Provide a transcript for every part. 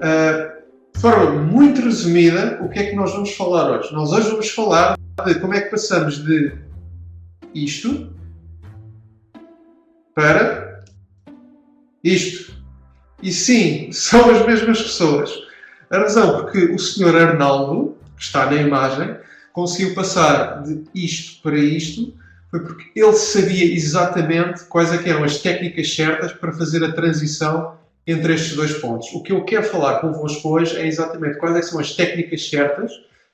De forma muito resumida, o que é que nós vamos falar hoje? Nós hoje vamos falar de como é que passamos de isto para isto. E sim, são as mesmas pessoas. A razão porque o Sr. Arnaldo, que está na imagem, conseguiu passar de isto para isto foi porque ele sabia exatamente quais é que eram as técnicas certas para fazer a transição entre estes dois pontos. O que eu quero falar convosco hoje é exatamente quais é que são as técnicas certas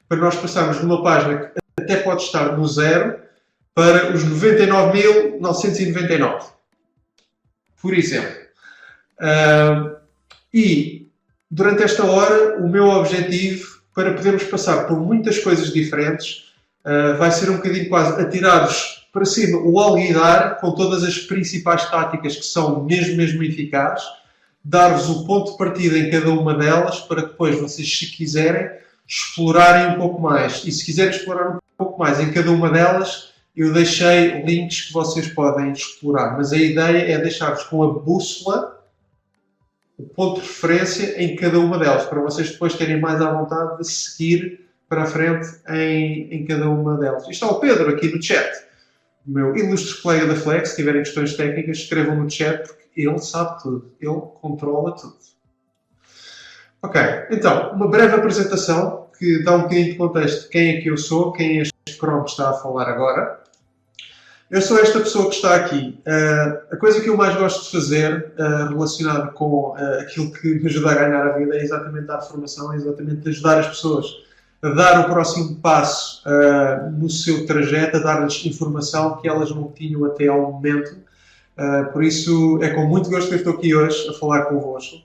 para nós passarmos de uma página que até pode estar no zero para os 99.999. Por exemplo. E durante esta hora o meu objetivo para podermos passar por muitas coisas diferentes vai ser um bocadinho quase atirar-vos para cima o alguidar com todas as principais táticas que são mesmo eficazes, dar-vos o ponto de partida em cada uma delas para que depois vocês, se quiserem, explorarem um pouco mais. E se quiserem explorar um pouco mais em cada uma delas, eu deixei links que vocês podem explorar. Mas a ideia é deixar-vos com a bússola o ponto de referência em cada uma delas, para vocês depois terem mais à vontade de seguir para a frente em cada uma delas. E está o Pedro aqui no chat, o meu ilustre colega da Flex. Se tiverem questões técnicas, escrevam no chat, porque ele sabe tudo, ele controla tudo. Ok, então, uma breve apresentação que dá um bocadinho de contexto de quem é que eu sou, quem é este Chrome que está a falar agora. Eu sou esta pessoa que está aqui. A coisa que eu mais gosto de fazer relacionada com aquilo que me ajuda a ganhar a vida é exatamente dar formação, é exatamente ajudar as pessoas a dar o próximo passo no seu trajeto, a dar-lhes informação que elas não tinham até ao momento. Por isso é com muito gosto que eu estou aqui hoje a falar convosco.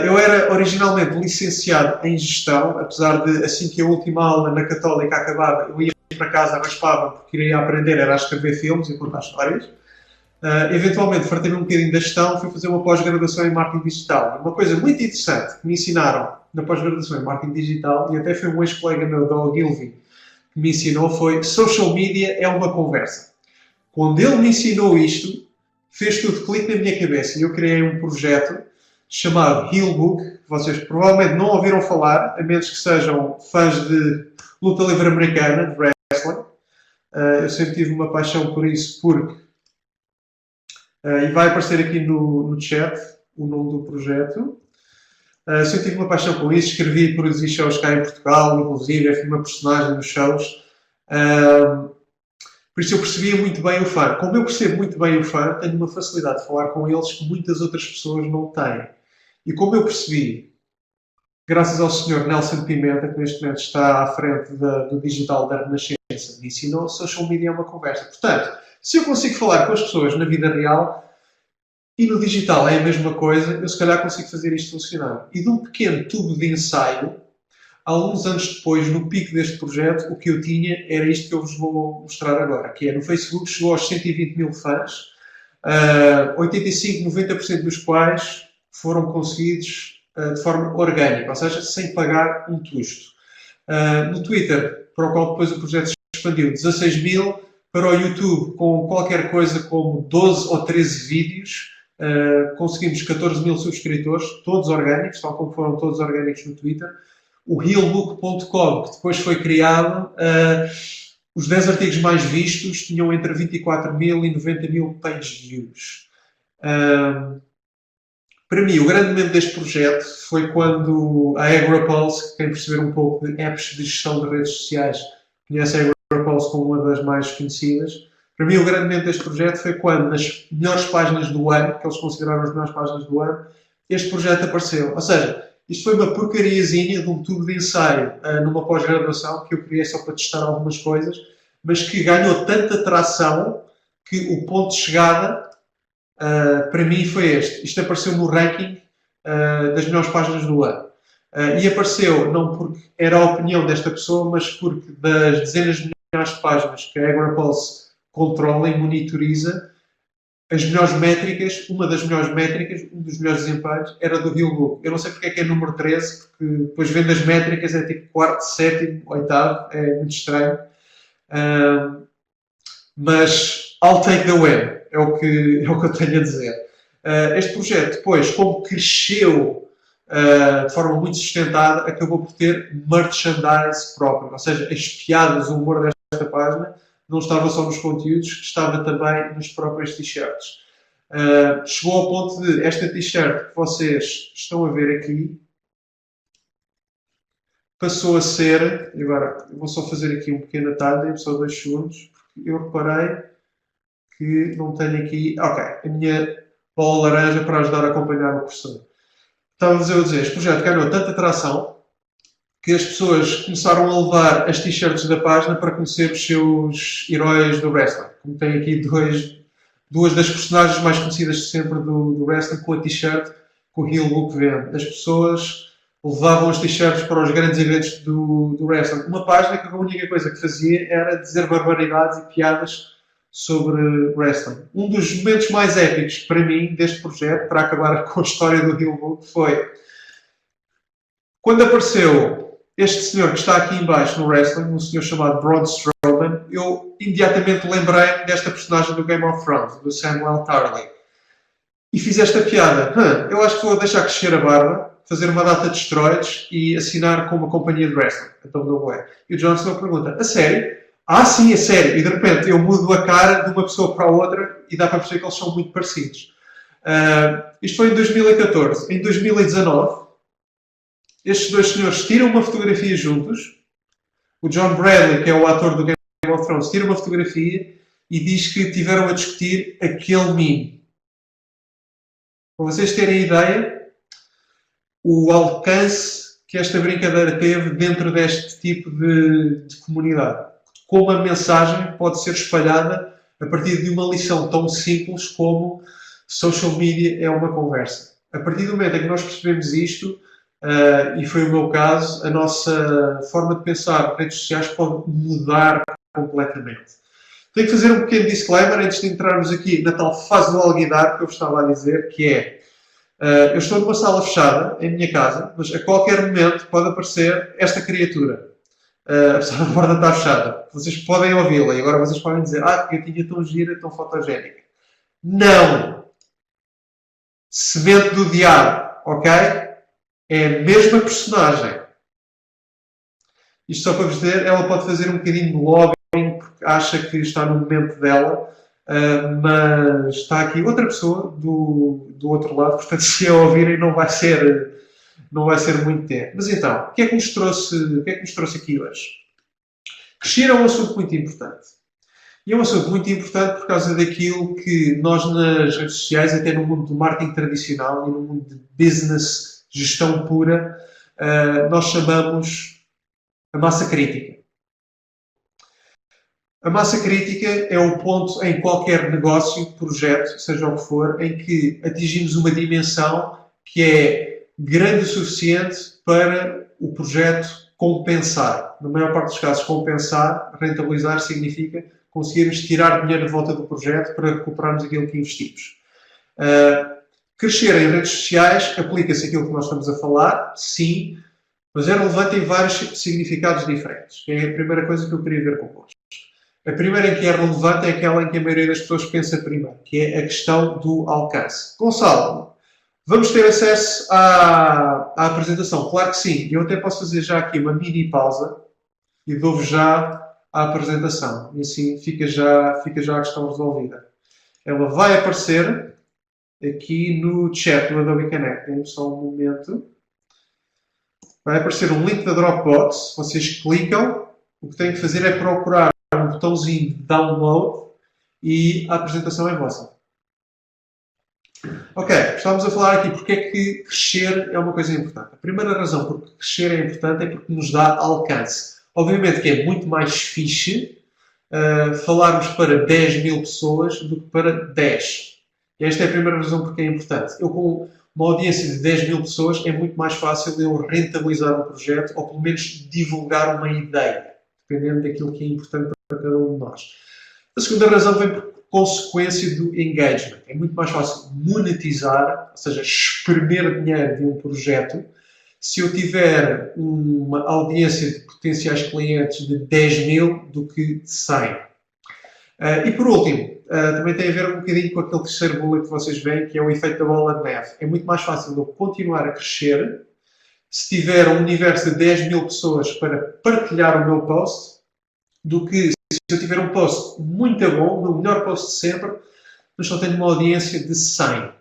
Eu era originalmente licenciado em gestão, apesar de assim que a última aula na Católica acabava, eu ia para casa, raspava, porque queria aprender era a escrever filmes e contar histórias. Eventualmente fartei-me um bocadinho da gestão, fui fazer uma pós-graduação em marketing digital. Uma coisa muito interessante que me ensinaram na pós-graduação em marketing digital, e até foi um ex-colega meu, da Ogilvy, que me ensinou, foi: social media é uma conversa. Quando ele me ensinou isto, fez tudo clique na minha cabeça e eu criei um projeto chamado Healbook, que vocês provavelmente não ouviram falar, a menos que sejam fãs de luta livre americana, de wrestling. Eu sempre tive uma paixão por isso, porque... e vai aparecer aqui no chat o nome do projeto. Eu sempre tive uma paixão por isso, escrevi e produzi shows cá em Portugal, inclusive fui uma personagem nos shows. Por isso eu percebia muito bem o fã. Como eu percebo muito bem o fã, tenho uma facilidade de falar com eles que muitas outras pessoas não têm. E como eu percebi, graças ao Sr. Nelson Pimenta, que neste momento está à frente do Digital da Renascença, me ensinou, social media é uma conversa. Portanto, se eu consigo falar com as pessoas na vida real e no digital é a mesma coisa, eu se calhar consigo fazer isto funcionar. E de um pequeno tubo de ensaio, alguns anos depois, no pico deste projeto, o que eu tinha era isto que eu vos vou mostrar agora, que é no Facebook chegou aos 120 mil fãs, 85, 90% dos quais foram conseguidos de forma orgânica, ou seja, sem pagar um tusto. No Twitter, para o qual depois o projeto se expandiu, 16 mil, para o YouTube, com qualquer coisa como 12 ou 13 vídeos, conseguimos 14 mil subscritores, todos orgânicos, tal como foram todos orgânicos no Twitter. O Healbook.com, que depois foi criado, os 10 artigos mais vistos tinham entre 24 mil e 90 mil page views. Para mim, o grande momento deste projeto foi quando a AgraPulse, quem perceber um pouco de apps de gestão de redes sociais, conhece a AgraPulse como uma das mais conhecidas. Para mim, o grande momento deste projeto foi quando, nas melhores páginas do ano, que eles consideraram as melhores páginas do ano, este projeto apareceu. Ou seja, isto foi uma porcariazinha de um tubo de ensaio numa pós-graduação que eu criei só para testar algumas coisas, mas que ganhou tanta tração que o ponto de chegada para mim foi este. Isto apareceu no ranking das melhores páginas do ano. E apareceu não porque era a opinião desta pessoa, mas porque das dezenas de milhares de páginas que a AgraPulse controla e monitoriza, as melhores métricas, uma das melhores métricas, um dos melhores desempenhos, era do Healbook. Eu não sei porque é que é número 13, porque depois vendo as métricas é tipo quarto, sétimo, oitavo, é muito estranho. Mas I'll take the win, é o que eu tenho a dizer. Este projeto, depois, como cresceu de forma muito sustentada, acabou por ter merchandise próprio. Ou seja, as piadas, o humor desta página não estava só nos conteúdos, estava também nas próprias t-shirts. Chegou ao ponto de esta t-shirt que vocês estão a ver aqui passou a ser, e agora vou só fazer aqui um pequeno atalho, dê-me só 2 segundos, porque eu reparei que não tenho aqui, ok, a minha bola laranja para ajudar a acompanhar o professor. Estava a dizer, este projeto ganhou tanta atração que as pessoas começaram a levar as t-shirts da página para conhecer os seus heróis do wrestling. Como tem aqui duas das personagens mais conhecidas de sempre do wrestling com a t-shirt que o Heel Book vende. As pessoas levavam as t-shirts para os grandes eventos do wrestling. Uma página que a única coisa que fazia era dizer barbaridades e piadas sobre wrestling. Um dos momentos mais épicos para mim deste projeto, para acabar com a história do Heel Book, foi quando apareceu este senhor que está aqui embaixo no wrestling, um senhor chamado Braun Strowman. Eu imediatamente lembrei desta personagem do Game of Thrones, do Samuel Tarly. E fiz esta piada. Eu acho que vou deixar crescer a barba, fazer uma data de esteroides e assinar com uma companhia de wrestling, a WWE. E o Jon Snow pergunta, a sério? Ah, sim, a sério. E de repente eu mudo a cara de uma pessoa para a outra e dá para perceber que eles são muito parecidos. Isto foi em 2014. Em 2019, estes dois senhores tiram uma fotografia juntos. O John Bradley, que é o ator do Game of Thrones, tira uma fotografia e diz que tiveram a discutir aquele meme. Para vocês terem ideia, o alcance que esta brincadeira teve dentro deste tipo de comunidade. Como a mensagem pode ser espalhada a partir de uma lição tão simples como social media é uma conversa. A partir do momento em que nós percebemos isto, e foi o meu caso, a nossa forma de pensar em redes sociais pode mudar completamente. Tenho que fazer um pequeno disclaimer antes de entrarmos aqui na tal fase do alguidar que eu estava a dizer, que é, eu estou numa sala fechada, em minha casa, mas a qualquer momento pode aparecer esta criatura. Apesar da porta estar fechada. Vocês podem ouvi-la e agora vocês podem dizer, que gatinha tão gira, tão fotogénica. Não! Semente do diabo, ok? É a mesma personagem. Isto só para vos dizer, ela pode fazer um bocadinho de lobbying porque acha que está no momento dela, mas está aqui outra pessoa do outro lado, portanto se a ouvirem não vai ser muito tempo. Mas então, o que é que nos trouxe aqui hoje? Crescer é um assunto muito importante. E é um assunto muito importante por causa daquilo que nós nas redes sociais, até no mundo do marketing tradicional e no mundo de business, gestão pura, nós chamamos a massa crítica. A massa crítica é o ponto em qualquer negócio, projeto, seja o que for, em que atingimos uma dimensão que é grande o suficiente para o projeto compensar. Na maior parte dos casos, compensar, rentabilizar, significa conseguirmos tirar dinheiro de volta do projeto para recuperarmos aquilo que investimos. Crescer em redes sociais aplica-se aquilo que nós estamos a falar, sim, mas é relevante em vários significados diferentes. É a primeira coisa que eu queria ver convosco. A primeira em que é relevante é aquela em que a maioria das pessoas pensa primeiro, que é a questão do alcance. Gonçalo, vamos ter acesso à apresentação? Claro que sim. Eu até posso fazer já aqui uma mini pausa e dou-vos já a apresentação. E assim fica já a questão resolvida. Ela vai aparecer aqui no chat do Adobe Connect. Dê-me só um momento. Vai aparecer um link da Dropbox. Vocês clicam. O que têm que fazer é procurar um botãozinho de download e a apresentação é vossa. Ok, estávamos a falar aqui porque é que crescer é uma coisa importante. A primeira razão por que crescer é importante é porque nos dá alcance. Obviamente que é muito mais fixe falarmos para 10.000 pessoas do que para 10. E esta é a primeira razão porque é importante. Eu, com uma audiência de 10.000 pessoas, é muito mais fácil eu rentabilizar um projeto ou pelo menos divulgar uma ideia, dependendo daquilo que é importante para cada um de nós. A segunda razão vem por consequência do engagement. É muito mais fácil monetizar, ou seja, espremer dinheiro de um projeto, se eu tiver uma audiência de potenciais clientes de 10.000 do que de 100. E por último, também tem a ver um bocadinho com aquele terceiro bullet que vocês veem, que é o efeito da bola de neve. É muito mais fácil eu continuar a crescer se tiver um universo de 10 mil pessoas para partilhar o meu post, do que se eu tiver um post muito bom, o meu melhor post de sempre, mas só tenho uma audiência de 100.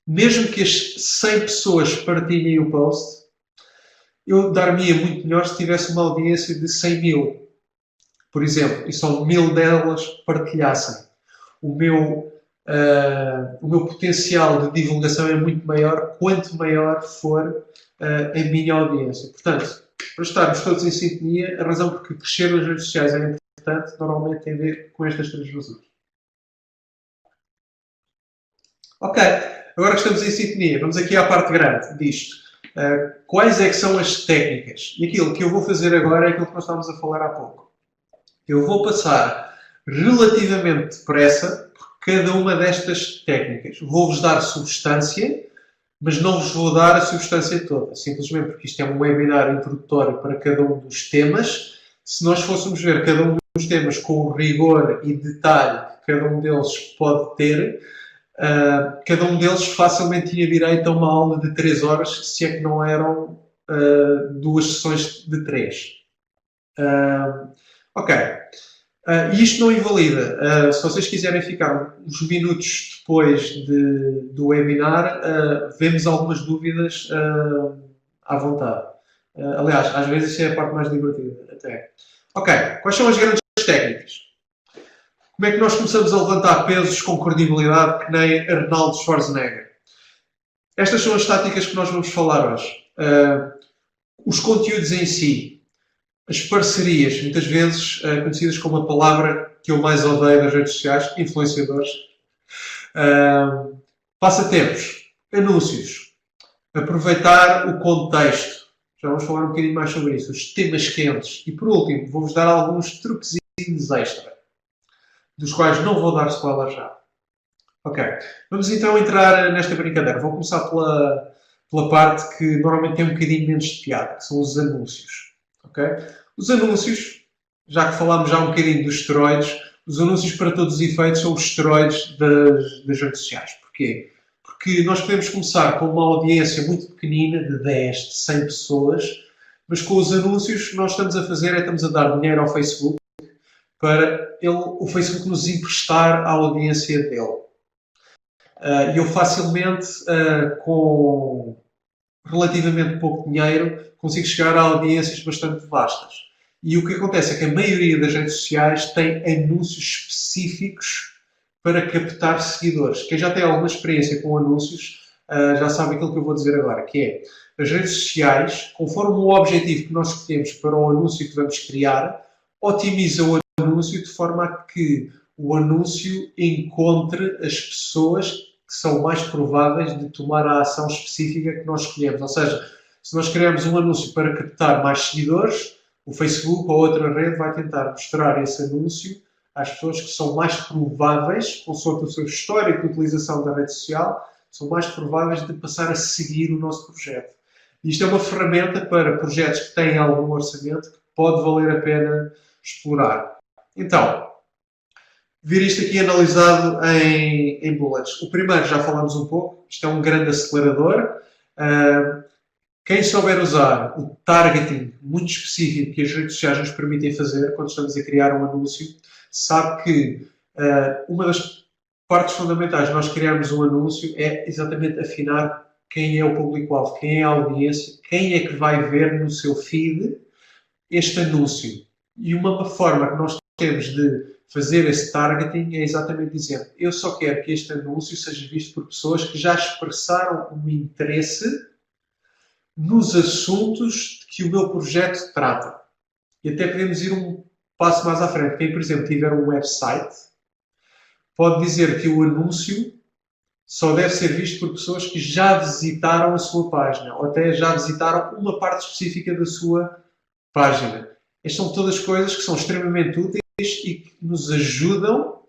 Mesmo que as 100 pessoas partilhem o post, eu dar-me-ia muito melhor se tivesse uma audiência de 100 mil, por exemplo, e só 1000 delas partilhassem. O meu potencial de divulgação é muito maior quanto maior for a minha audiência. Portanto, para estarmos todos em sintonia, a razão por que crescer nas redes sociais é importante, normalmente tem a ver com estas três razões. Ok, agora que estamos em sintonia, vamos aqui à parte grande disto. Quais é que são as técnicas? E aquilo que eu vou fazer agora é aquilo que nós estávamos a falar há pouco. Eu vou passar relativamente depressa por cada uma destas técnicas. Vou-vos dar substância, mas não vos vou dar a substância toda. Simplesmente porque isto é um webinar introdutório para cada um dos temas. Se nós fôssemos ver cada um dos temas com o rigor e detalhe que cada um deles pode ter, cada um deles facilmente tinha direito a uma aula de 3 horas, se é que não eram 2 sessões de 3. Ok. E isto não invalida. Se vocês quiserem ficar uns minutos depois do webinar, vemos algumas dúvidas à vontade. Aliás, às vezes isso é a parte mais divertida até. Ok. Quais são as grandes técnicas? Como é que nós começamos a levantar pesos com credibilidade que nem Arnold Schwarzenegger? Estas são as táticas que nós vamos falar hoje. Os conteúdos em si. As parcerias, muitas vezes conhecidas como a palavra que eu mais odeio nas redes sociais, influenciadores. Passatempos, anúncios, aproveitar o contexto. Já vamos falar um bocadinho mais sobre isso. Os temas quentes. E por último, vou-vos dar alguns truquezinhos extra, dos quais não vou dar spoiler já. Ok, vamos então entrar nesta brincadeira. Vou começar pela parte que normalmente tem um bocadinho menos de piada, que são os anúncios. Ok? Os anúncios, já que falámos já um bocadinho dos esteroides, os anúncios para todos os efeitos são os esteroides das redes sociais. Porquê? Porque nós podemos começar com uma audiência muito pequenina, de 10, de 100 pessoas, mas com os anúncios que nós estamos a fazer estamos a dar dinheiro ao Facebook para o Facebook nos emprestar a audiência dele. E eu facilmente, com relativamente pouco dinheiro, consigo chegar a audiências bastante vastas. E o que acontece é que a maioria das redes sociais tem anúncios específicos para captar seguidores. Quem já tem alguma experiência com anúncios já sabe aquilo que eu vou dizer agora, que é as redes sociais, conforme o objetivo que nós escolhemos para o anúncio que vamos criar, otimiza o anúncio de forma a que o anúncio encontre as pessoas que são mais prováveis de tomar a ação específica que nós escolhemos. Ou seja, se nós criarmos um anúncio para captar mais seguidores, o Facebook ou outra rede vai tentar mostrar esse anúncio às pessoas que são mais prováveis, consoante o seu histórico de utilização da rede social, são mais prováveis de passar a seguir o nosso projeto. Isto é uma ferramenta para projetos que têm algum orçamento que pode valer a pena explorar. Então, ver isto aqui analisado em bullets. O primeiro já falamos um pouco, isto é um grande acelerador. Quem souber usar o targeting muito específico que as redes sociais nos permitem fazer quando estamos a criar um anúncio, sabe que uma das partes fundamentais de nós criarmos um anúncio é exatamente afinar quem é o público-alvo, quem é a audiência, quem é que vai ver no seu feed este anúncio. E uma forma que nós temos de fazer esse targeting é exatamente dizendo: eu só quero que este anúncio seja visto por pessoas que já expressaram um interesse nos assuntos que o meu projeto trata. E até podemos ir um passo mais à frente. Quem, por exemplo, tiver um website, pode dizer que o anúncio só deve ser visto por pessoas que já visitaram a sua página, ou até já visitaram uma parte específica da sua página. Estas são todas coisas que são extremamente úteis e que nos ajudam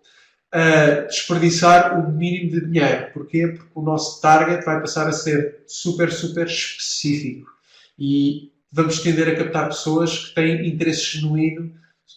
a desperdiçar o mínimo de dinheiro. Porquê? Porque o nosso target vai passar a ser super, super específico. E vamos tender a captar pessoas que têm interesse genuíno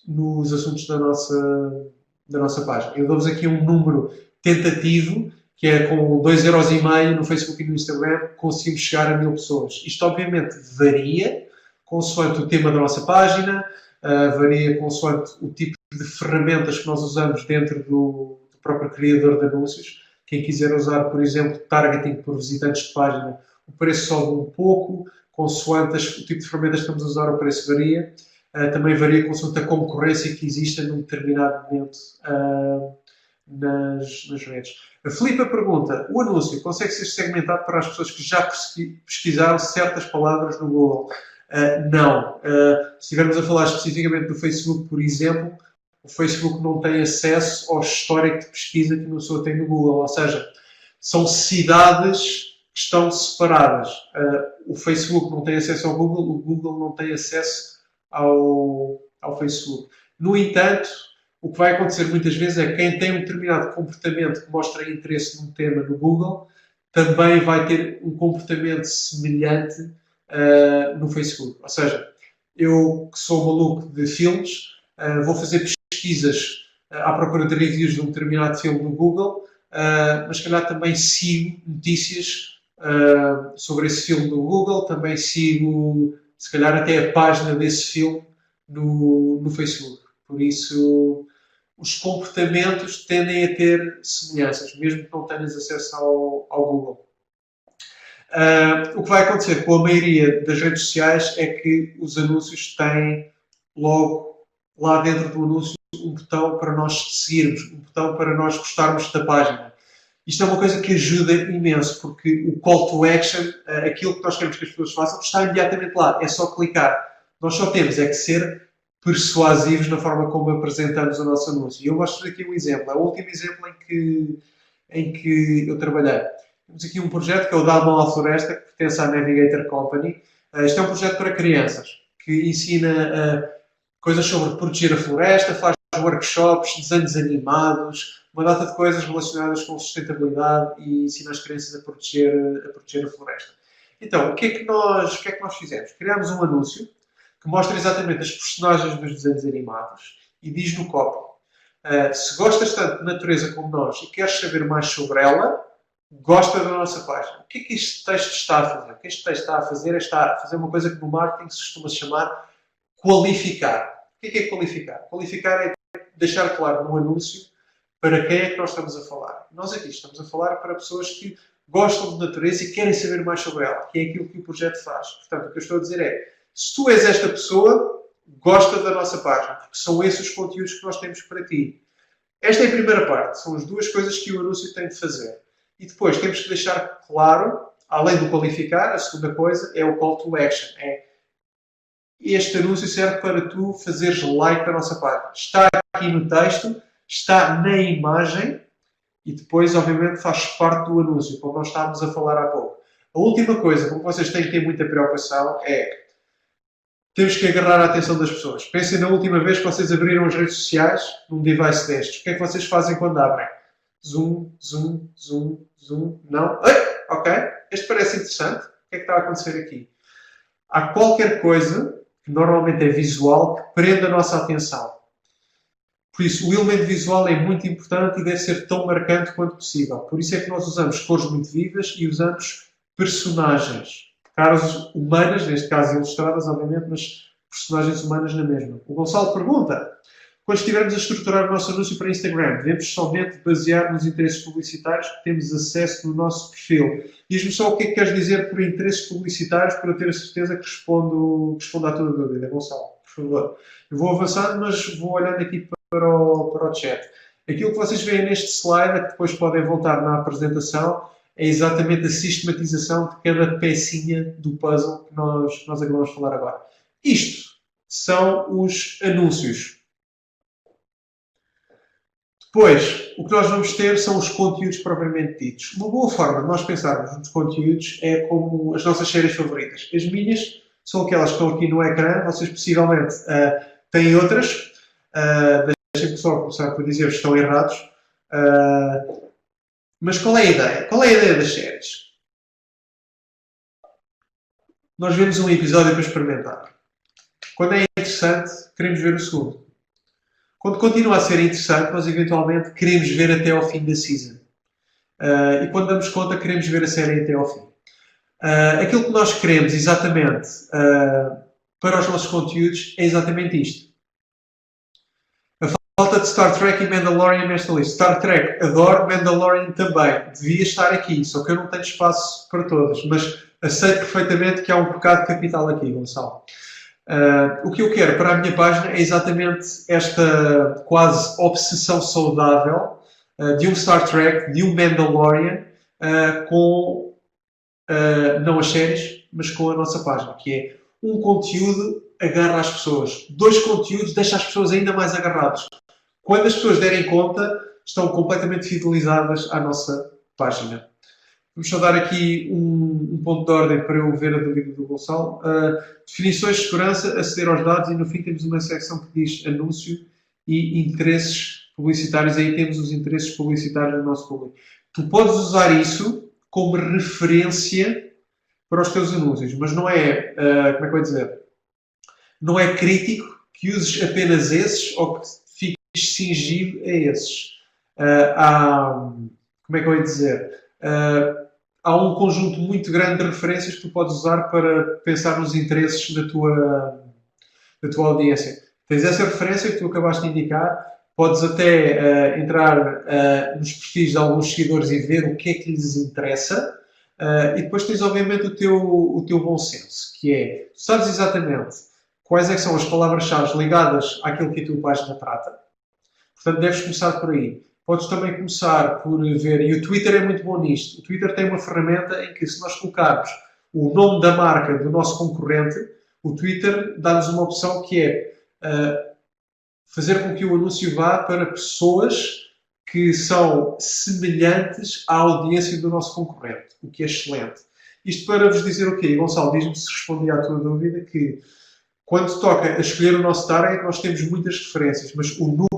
nos assuntos da nossa da nossa página. Eu dou-vos aqui um número tentativo, que é com 2,5€ no Facebook e no Instagram, conseguimos chegar a 1000 pessoas. Isto, obviamente, varia consoante o tema da nossa página, varia consoante o tipo de ferramentas que nós usamos dentro do próprio criador de anúncios. Quem quiser usar, por exemplo, targeting por visitantes de página, o preço sobe um pouco, consoante o tipo de ferramentas que estamos a usar, o preço varia. Também varia consoante a concorrência que exista num determinado momento nas redes. A Filipa pergunta, o anúncio consegue ser segmentado para as pessoas que já pesquisaram certas palavras no Google? Não. Se estivermos a falar especificamente do Facebook, por exemplo, o Facebook não tem acesso ao histórico de pesquisa que uma pessoa tem no Google. Ou seja, são cidades que estão separadas. O Facebook não tem acesso ao Google, o Google não tem acesso ao Facebook. No entanto, o que vai acontecer muitas vezes é que quem tem um determinado comportamento que mostra interesse num tema no Google também vai ter um comportamento semelhante no Facebook. Ou seja, eu que sou maluco de filmes, vou fazer pesquisas à procura de reviews de um determinado filme no Google, mas se calhar também sigo notícias sobre esse filme no Google, também sigo, se calhar, até a página desse filme no Facebook. Por isso, os comportamentos tendem a ter semelhanças, mesmo que não tenhas acesso ao Google. O que vai acontecer com a maioria das redes sociais é que os anúncios têm logo lá dentro do anúncio um botão para nós seguirmos, um botão para nós gostarmos da página. Isto é uma coisa que ajuda imenso, porque o call to action, aquilo que nós queremos que as pessoas façam, está imediatamente lá. É só clicar. Nós só temos é que ser persuasivos na forma como apresentamos o nosso anúncio. E eu mostro aqui um exemplo. É o último exemplo em que eu trabalhei. Temos aqui um projeto que é o Dá a Mão à Floresta, que pertence à Navigator Company. Este é um projeto para crianças, que ensina coisas sobre proteger a floresta, faz workshops, desenhos animados, uma data de coisas relacionadas com sustentabilidade e ensina as crianças a proteger a floresta. Então, o que é que nós fizemos? Criámos um anúncio que mostra exatamente as personagens dos desenhos animados e diz no copy, se gostas tanto de natureza como nós e queres saber mais sobre ela, gosta da nossa página. O que é que este texto está a fazer? O que este texto está a fazer é estar a fazer uma coisa que no marketing se costuma chamar qualificar. O que é qualificar? Qualificar é deixar claro no anúncio para quem é que nós estamos a falar. Nós aqui estamos a falar para pessoas que gostam de natureza e querem saber mais sobre ela, que é aquilo que o projeto faz. Portanto, o que eu estou a dizer é, se tu és esta pessoa, gosta da nossa página, porque são esses os conteúdos que nós temos para ti. Esta é a primeira parte, são as duas coisas que o anúncio tem de fazer. E depois temos que deixar claro, além do qualificar, a segunda coisa é o call to action. Este anúncio serve para tu fazeres like da nossa página. Está aqui no texto, está na imagem e depois, obviamente, faz parte do anúncio, como nós estávamos a falar há pouco. A última coisa, como vocês têm que ter muita preocupação, é temos que agarrar a atenção das pessoas. Pensem na última vez que vocês abriram as redes sociais num device destes. O que é que vocês fazem quando abrem? Zoom, zoom, zoom, zoom. Não? Ok. Este parece interessante. O que é que está a acontecer aqui? Há qualquer coisa, que normalmente é visual, que prende a nossa atenção. Por isso, o elemento visual é muito importante e deve ser tão marcante quanto possível. Por isso é que nós usamos cores muito vivas e usamos personagens. Caras humanas, neste caso ilustradas, obviamente, mas personagens humanas na mesma. O Gonçalo pergunta, quando estivermos a estruturar o nosso anúncio para Instagram, devemos somente basear nos interesses publicitários que temos acesso no nosso perfil. Diz-me só o que é que queres dizer por interesses publicitários para eu ter a certeza que respondo à tua dúvida, Gonçalo, por favor. Eu vou avançando, mas vou olhando aqui para o chat. Aquilo que vocês veem neste slide, que depois podem voltar na apresentação, é exatamente a sistematização de cada pecinha do puzzle que nós acabamos de falar agora. Isto são os anúncios. Depois, o que nós vamos ter são os conteúdos propriamente ditos. Uma boa forma de nós pensarmos nos conteúdos é como as nossas séries favoritas. As minhas são aquelas que estão aqui no ecrã. Vocês possivelmente têm outras. Deixem-me só começar por dizer que estão errados. Mas qual é a ideia? Qual é a ideia das séries? Nós vemos um episódio para experimentar. Quando é interessante, queremos ver o segundo. Quando continua a ser interessante, nós eventualmente queremos ver até ao fim da season. E quando damos conta, queremos ver a série até ao fim. Aquilo que nós queremos exatamente para os nossos conteúdos é exatamente isto. A falta de Star Trek e Mandalorian nesta lista. Star Trek, adoro, Mandalorian também. Devia estar aqui, só que eu não tenho espaço para todas. Mas aceito perfeitamente que há um pecado capital aqui, Gonçalo. O que eu quero para a minha página é exatamente esta quase obsessão saudável de um Star Trek, de um Mandalorian, com não as séries, mas com a nossa página, que é um conteúdo agarra as pessoas, 2 conteúdos deixa as pessoas ainda mais agarradas. Quando as pessoas derem conta, estão completamente fidelizadas à nossa página. Vamos só dar aqui um ponto de ordem para eu ver a dúvida do Gonçalo. Definições de segurança, aceder aos dados, e no fim temos uma secção que diz anúncio e interesses publicitários. Aí temos os interesses publicitários do nosso público. Tu podes usar isso como referência para os teus anúncios, mas não é, como é que eu vou dizer? Não é crítico que uses apenas esses ou que fiques cingido a esses. Como é que eu ia dizer? Há um conjunto muito grande de referências que tu podes usar para pensar nos interesses da tua audiência. Tens essa referência que tu acabaste de indicar, podes até entrar nos perfis de alguns seguidores e ver o que é que lhes interessa, e depois tens obviamente o teu bom senso, que é, tu sabes exatamente quais é que são as palavras-chave ligadas àquilo que a tua página trata. Portanto, deves começar por aí. Podes também começar por ver, e o Twitter é muito bom nisto, o Twitter tem uma ferramenta em que, se nós colocarmos o nome da marca do nosso concorrente, o Twitter dá-nos uma opção que é fazer com que o anúncio vá para pessoas que são semelhantes à audiência do nosso concorrente, o que é excelente. Isto para vos dizer o quê? Gonçalo, diz-me se respondi à tua dúvida, que quando toca a escolher o nosso target, nós temos muitas referências, mas o núcleo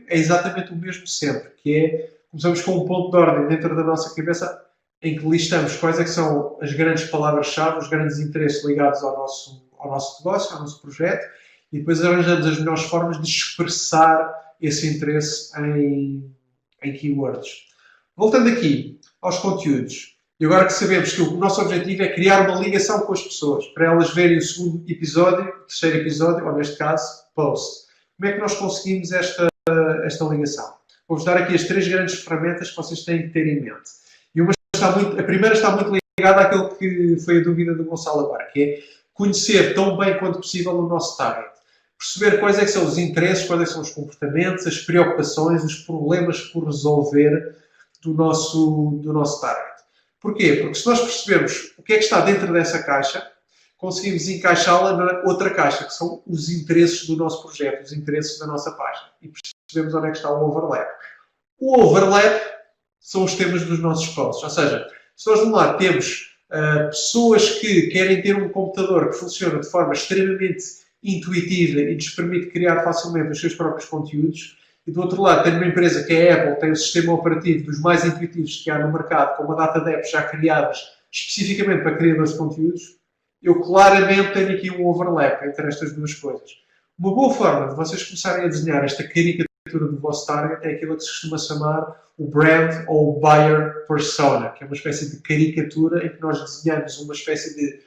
é exatamente o mesmo sempre, que é, começamos com um ponto de ordem dentro da nossa cabeça em que listamos quais é que são as grandes palavras-chave, os grandes interesses ligados ao nosso negócio, ao nosso projeto, e depois arranjamos as melhores formas de expressar esse interesse em keywords. Voltando aqui aos conteúdos, e agora que sabemos que o nosso objetivo é criar uma ligação com as pessoas, para elas verem o segundo episódio, o terceiro episódio, ou neste caso, post. Como é que nós conseguimos esta ligação? Vou-vos dar aqui as 3 grandes ferramentas que vocês têm que ter em mente. A primeira está muito ligada àquilo que foi a dúvida do Gonçalo agora, que é conhecer tão bem quanto possível o nosso target. Perceber quais é que são os interesses, quais é que são os comportamentos, as preocupações, os problemas por resolver do nosso target. Porquê? Porque se nós percebermos o que é que está dentro dessa caixa, conseguimos encaixá-la na outra caixa, que são os interesses do nosso projeto, os interesses da nossa página. E percebemos onde é que está o overlap. O overlap são os temas dos nossos posts. Ou seja, se nós de um lado temos pessoas que querem ter um computador que funciona de forma extremamente intuitiva e nos permite criar facilmente os seus próprios conteúdos, e do outro lado tem uma empresa que é a Apple, tem um sistema operativo dos mais intuitivos que há no mercado, com uma data de apps já criadas especificamente para criadores de conteúdos, eu claramente tenho aqui um overlap entre estas duas coisas. Uma boa forma de vocês começarem a desenhar esta caricatura do vosso target é aquilo que se costuma chamar o brand ou o buyer persona, que é uma espécie de caricatura em que nós desenhamos uma espécie de...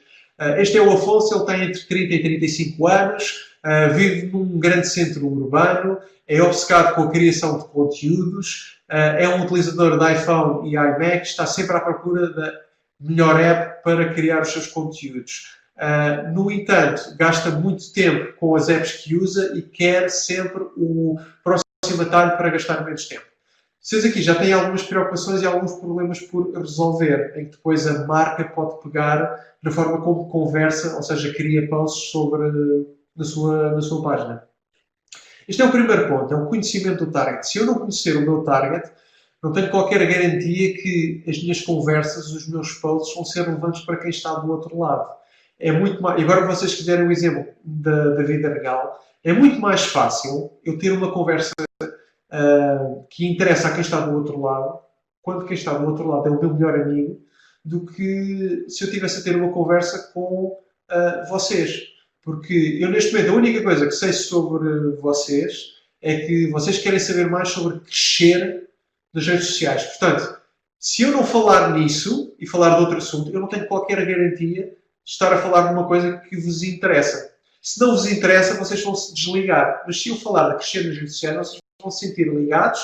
este é o Afonso, ele tem entre 30 e 35 anos, vive num grande centro urbano, é obcecado com a criação de conteúdos, é um utilizador de iPhone e iMac, está sempre à procura da melhor app para criar os seus conteúdos. No entanto, gasta muito tempo com as apps que usa e quer sempre o próximo atalho para gastar menos tempo. Vocês aqui já têm algumas preocupações e alguns problemas por resolver, em que depois a marca pode pegar na forma como conversa, ou seja, cria posts na sua página. Este é o primeiro ponto, é o conhecimento do target. Se eu não conhecer o meu target, não tenho qualquer garantia que as minhas conversas, os meus posts vão ser relevantes para quem está do outro lado. É muito mais... E agora vocês quiserem um exemplo da vida real, é muito mais fácil eu ter uma conversa que interessa a quem está do outro lado, quando quem está do outro lado é o meu melhor amigo, do que se eu estivesse a ter uma conversa com vocês. Porque eu, neste momento, a única coisa que sei sobre vocês é que vocês querem saber mais sobre crescer nas redes sociais. Portanto, se eu não falar nisso e falar de outro assunto, eu não tenho qualquer garantia de estar a falar de uma coisa que vos interessa. Se não vos interessa, vocês vão se desligar. Mas se eu falar de crescer nas redes sociais, vocês vão se sentir ligados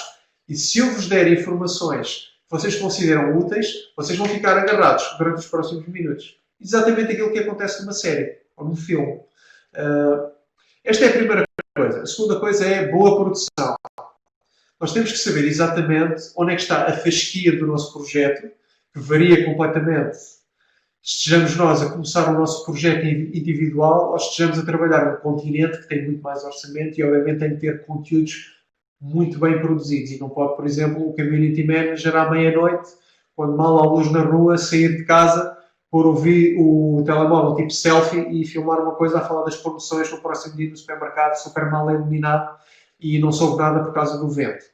e se eu vos der informações que vocês consideram úteis, vocês vão ficar agarrados durante os próximos minutos. Exatamente aquilo que acontece numa série ou num filme. Esta é a primeira coisa. A segunda coisa é boa produção. Nós temos que saber exatamente onde é que está a fasquia do nosso projeto, que varia completamente. Estejamos nós a começar o nosso projeto individual ou estejamos a trabalhar num continente que tem muito mais orçamento e, obviamente, tem que ter conteúdos muito bem produzidos. E não pode, por exemplo, o community manager à meia-noite, quando mal há luz na rua, sair de casa, pôr o telemóvel tipo selfie e filmar uma coisa a falar das promoções no próximo dia no supermercado, super mal iluminado e não soube nada por causa do vento.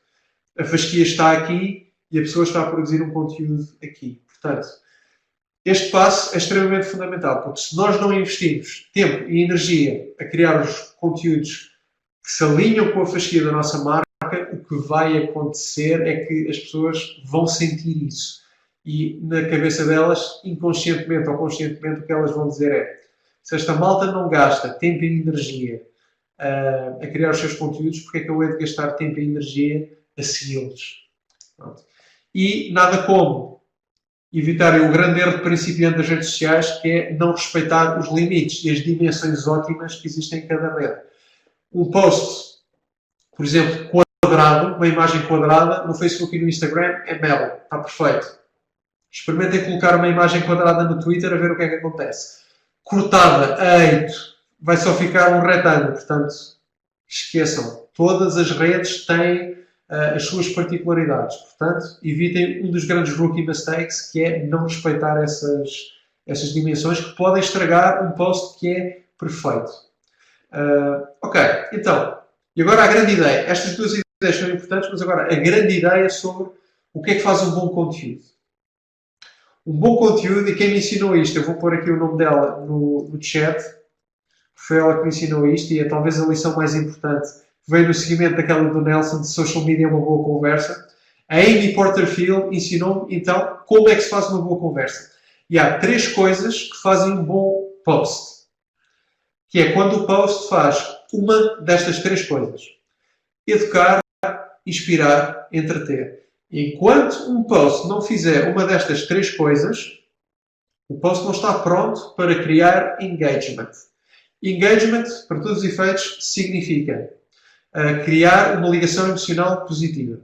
A fasquia está aqui e a pessoa está a produzir um conteúdo aqui. Portanto, este passo é extremamente fundamental, porque se nós não investirmos tempo e energia a criar os conteúdos que se alinham com a fasquia da nossa marca, o que vai acontecer é que as pessoas vão sentir isso. E na cabeça delas, inconscientemente ou conscientemente, o que elas vão dizer é: se esta malta não gasta tempo e energia a criar os seus conteúdos, porque é que eu hei de gastar tempo e energia a segui-los? E nada como evitar o grande erro de principiante das redes sociais, que é não respeitar os limites e as dimensões ótimas que existem em cada rede. Um post, por exemplo, quadrado, uma imagem quadrada, no Facebook e no Instagram é melo, está perfeito. Experimentem colocar uma imagem quadrada no Twitter a ver o que é que acontece. Cortada, eito, vai só ficar um retângulo. Portanto, esqueçam. Todas as redes têm as suas particularidades. Portanto, evitem um dos grandes rookie mistakes, que é não respeitar essas dimensões que podem estragar um post que é perfeito. Ok, então, e agora a grande ideia. Estas duas ideias são importantes, mas agora a grande ideia sobre o que é que faz um bom conteúdo. Um bom conteúdo, e quem me ensinou isto, eu vou pôr aqui o nome dela no chat, foi ela que me ensinou isto, e é talvez a lição mais importante, veio no seguimento daquela do Nelson, de social media é uma boa conversa. A Amy Porterfield ensinou-me, então, como é que se faz uma boa conversa. E há 3 coisas que fazem um bom post. Que é quando o post faz uma destas 3 coisas. Educar, inspirar, entreter. Enquanto um post não fizer uma destas 3 coisas, o post não está pronto para criar engagement. Engagement, para todos os efeitos, significa criar uma ligação emocional positiva.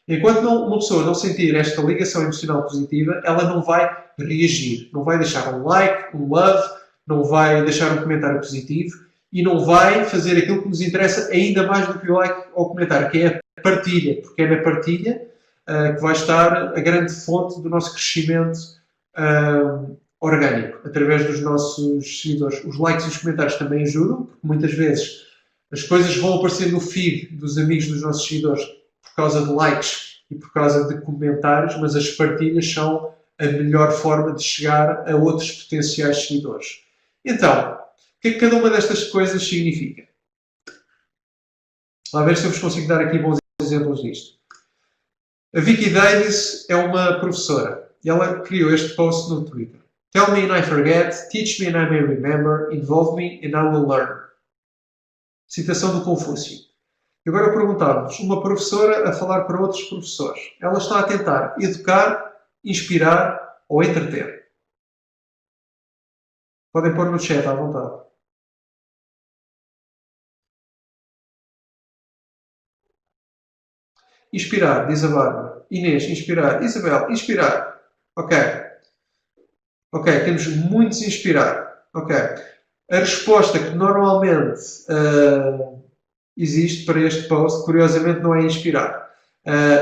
Enquanto uma pessoa não sentir esta ligação emocional positiva, ela não vai reagir. Não vai deixar um like, um love, não vai deixar um comentário positivo e não vai fazer aquilo que nos interessa ainda mais do que o like ou o comentário, que é a partilha. Porque é na partilha que vai estar a grande fonte do nosso crescimento orgânico, através dos nossos seguidores. Os likes e os comentários também ajudam, porque muitas vezes as coisas vão aparecer no feed dos amigos dos nossos seguidores por causa de likes e por causa de comentários, mas as partilhas são a melhor forma de chegar a outros potenciais seguidores. Então, o que é que cada uma destas coisas significa? Lá ver se eu vos consigo dar aqui bons exemplos disto. A Vicky Davis é uma professora e ela criou este post no Twitter. Tell me and I forget, teach me and I may remember, involve me and I will learn. Citação do Confúcio. E agora perguntávamos, uma professora a falar para outros professores. Ela está a tentar educar, inspirar ou entreter. Podem pôr no chat à vontade. Inspirar, diz a Bárbara. Inês, inspirar. Isabel, inspirar. Ok. Ok, temos muitos inspirar. Ok. A resposta que normalmente existe para este post, curiosamente, não é inspirar.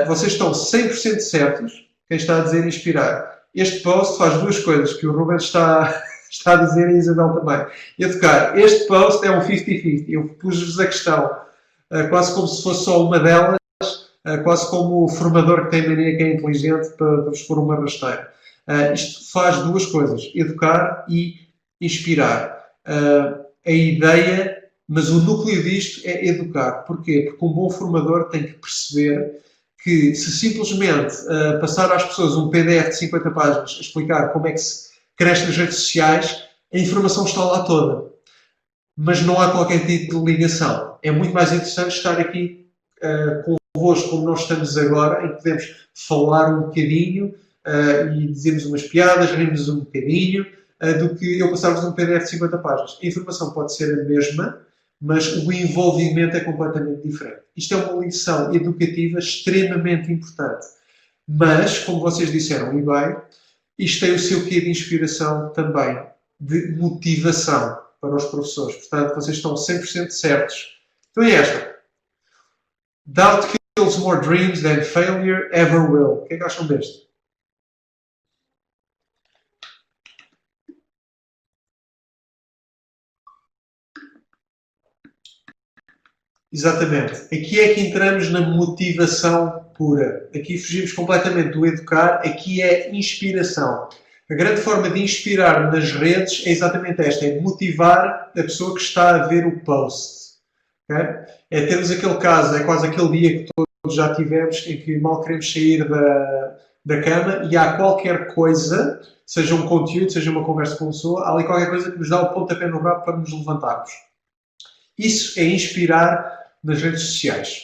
Vocês estão 100% certos, quem está a dizer inspirar. Este post faz 2 coisas que o Rubens está a dizer e a Isabel também. Educar. Este post é um 50-50. Eu pus-vos a questão quase como se fosse só uma delas, quase como o formador que tem mania que é inteligente para vos pôr uma rasteira. Isto faz 2 coisas, educar e inspirar. A ideia Mas o núcleo disto é educar. Porquê? Porque um bom formador tem que perceber que se simplesmente passar às pessoas um PDF de 50 páginas a explicar como é que se cresce nas redes sociais, a informação está lá toda. Mas não há qualquer tipo de ligação. É muito mais interessante estar aqui convosco, como nós estamos agora, em que podemos falar um bocadinho e dizermos umas piadas, rirmos um bocadinho, do que eu passar-vos um PDF de 50 páginas. A informação pode ser a mesma, mas o envolvimento é completamente diferente. Isto é uma lição educativa extremamente importante. Mas, como vocês disseram, e bem, isto tem o seu quê de inspiração também, de motivação para os professores. Portanto, vocês estão 100% certos. Então é esta. Doubt kills more dreams than failure ever will. O que é que acham deste? Exatamente. Aqui é que entramos na motivação pura. Aqui fugimos completamente do educar. Aqui é inspiração. A grande forma de inspirar nas redes é exatamente esta. É motivar a pessoa que está a ver o post. Okay? É termos aquele caso, é quase aquele dia que todos já tivemos, em que mal queremos sair da cama e há qualquer coisa, seja um conteúdo, seja uma conversa com uma pessoa, há ali qualquer coisa que nos dá o pontapé no rabo para nos levantarmos. Isso é inspirar nas redes sociais.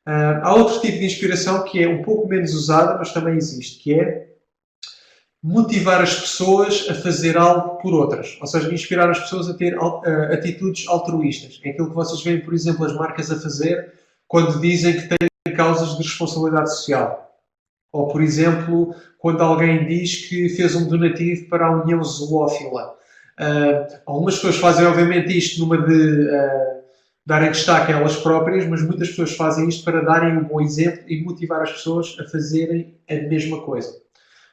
Há outro tipo de inspiração que é um pouco menos usada, mas também existe, que é motivar as pessoas a fazer algo por outras. Ou seja, inspirar as pessoas a ter atitudes altruístas. É aquilo que vocês veem, por exemplo, as marcas a fazer quando dizem que têm causas de responsabilidade social. Ou, por exemplo, quando alguém diz que fez um donativo para a União Zoófila. Algumas pessoas fazem, obviamente, isto numa de darem destaque a elas próprias, mas muitas pessoas fazem isto para darem um bom exemplo e motivar as pessoas a fazerem a mesma coisa.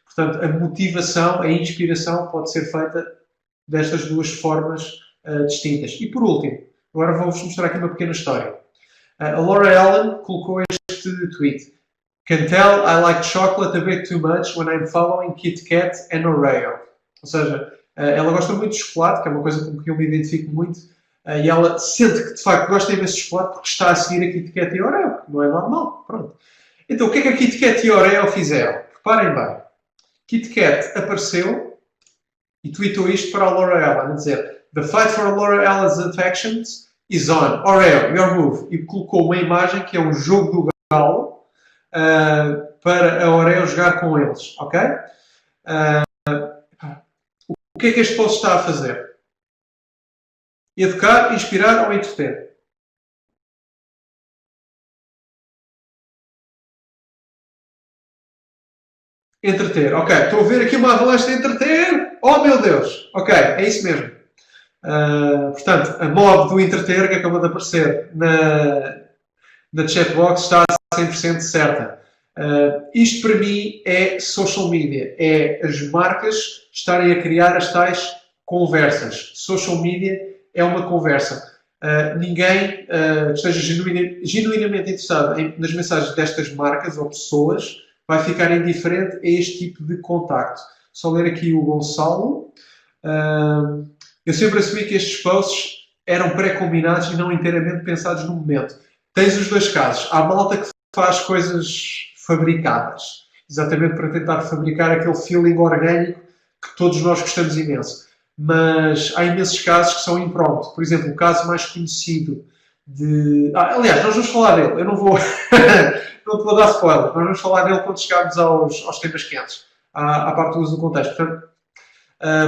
Portanto, a motivação, a inspiração pode ser feita destas duas formas distintas. E por último, agora vou-vos mostrar aqui uma pequena história. A Laura Allen colocou este tweet. Can tell I like chocolate a bit too much when I'm following Kit Kat and Oreo. Ou seja, ela gosta muito de chocolate, que é uma coisa com que eu me identifico muito, e ela sente que de facto gosta imenso de chocolate porque está a seguir a Kit Kat e Oreo. Não é normal. Pronto. Então, o que é que a Kit Kat e Oreo fizeram? Reparem bem. Kit Kat apareceu e tweetou isto para a Laura Allen, a dizer The fight for Laura Allen's affections is on. Oreo, your move. E colocou uma imagem que é um jogo do galo para a Oreo jogar com eles. Ok? O que é que este post está a fazer? Educar, inspirar ou entreter? Entreter. Ok, estou a ver aqui uma avalanche de entreter. Oh meu Deus! Ok, é isso mesmo. Portanto, a mob do entreter que acabou de aparecer na chatbox está 100% certa. Isto para mim é social media. É as marcas estarem a criar as tais conversas. Social media é uma conversa. Ninguém que esteja genuinamente interessado nas mensagens destas marcas ou pessoas vai ficar indiferente a este tipo de contacto. Só ler aqui o Gonçalo. Eu sempre assumi que estes posts eram pré-combinados e não inteiramente pensados no momento. Tens os dois casos. Há malta que faz coisas fabricadas, exatamente para tentar fabricar aquele feeling orgânico que todos nós gostamos imenso. Mas há imensos casos que são impromptu. Por exemplo, o caso mais conhecido de... aliás, nós vamos falar dele. Eu não vou... não te vou dar spoiler. Nós vamos falar dele quando chegarmos aos temas quentes. À parte do uso do contexto. Portanto,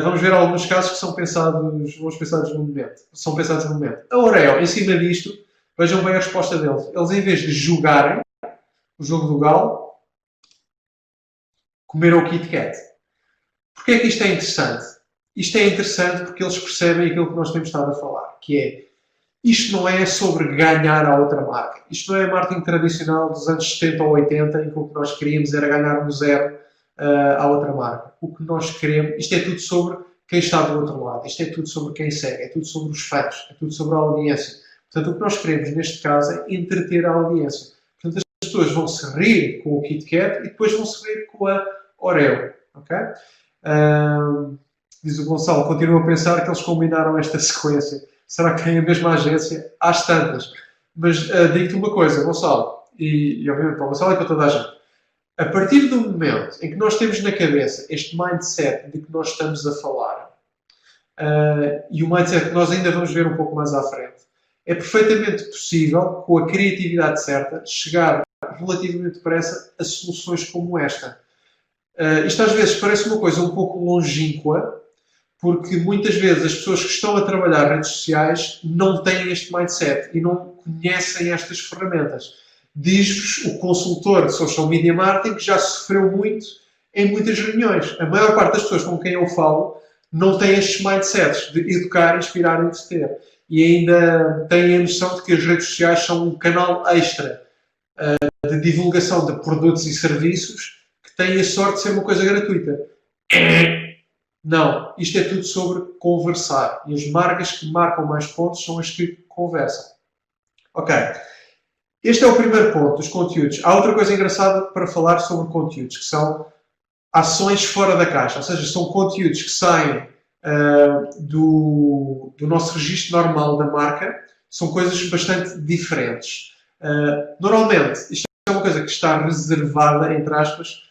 vamos ver alguns casos que são pensados no momento. São pensados no momento. A Oreo, em cima disto, vejam bem a resposta deles. Eles, em vez de jogarem o jogo do galo, comeram o Kit Kat. Porquê é que isto é interessante? Isto é interessante porque eles percebem aquilo que nós temos estado a falar, que é, isto não é sobre ganhar a outra marca. Isto não é marketing tradicional dos anos 70 ou 80, em que o que nós queríamos era ganhar no zero à outra marca. O que nós queremos, isto é tudo sobre quem está do outro lado, isto é tudo sobre quem segue, é tudo sobre os fãs, é tudo sobre a audiência. Portanto, o que nós queremos neste caso é entreter a audiência. Portanto, as pessoas vão se rir com o Kit Kat e depois vão se rir com a Oreo. Okay? Diz o Gonçalo, continua a pensar que eles combinaram esta sequência. Será que tem a mesma agência? Às tantas. Mas digo-te uma coisa, Gonçalo, e obviamente para o Gonçalo e para toda a gente. A partir do momento em que nós temos na cabeça este mindset de que nós estamos a falar, e o mindset que nós ainda vamos ver um pouco mais à frente, é perfeitamente possível, com a criatividade certa, chegar relativamente depressa a soluções como esta. Isto às vezes parece uma coisa um pouco longínqua, porque muitas vezes as pessoas que estão a trabalhar redes sociais não têm este mindset e não conhecem estas ferramentas. Diz-vos o consultor de social media marketing que já sofreu muito em muitas reuniões. A maior parte das pessoas com quem eu falo não têm estes mindsets de educar, inspirar e entreter. E ainda têm a noção de que as redes sociais são um canal extra de divulgação de produtos e serviços que têm a sorte de ser uma coisa gratuita. Não, isto é tudo sobre conversar. E as marcas que marcam mais pontos são as que conversam. Ok. Este é o primeiro ponto, os conteúdos. Há outra coisa engraçada para falar sobre conteúdos, que são ações fora da caixa. Ou seja, são conteúdos que saem do nosso registro normal da marca. São coisas bastante diferentes. Normalmente, isto é uma coisa que está reservada, entre aspas,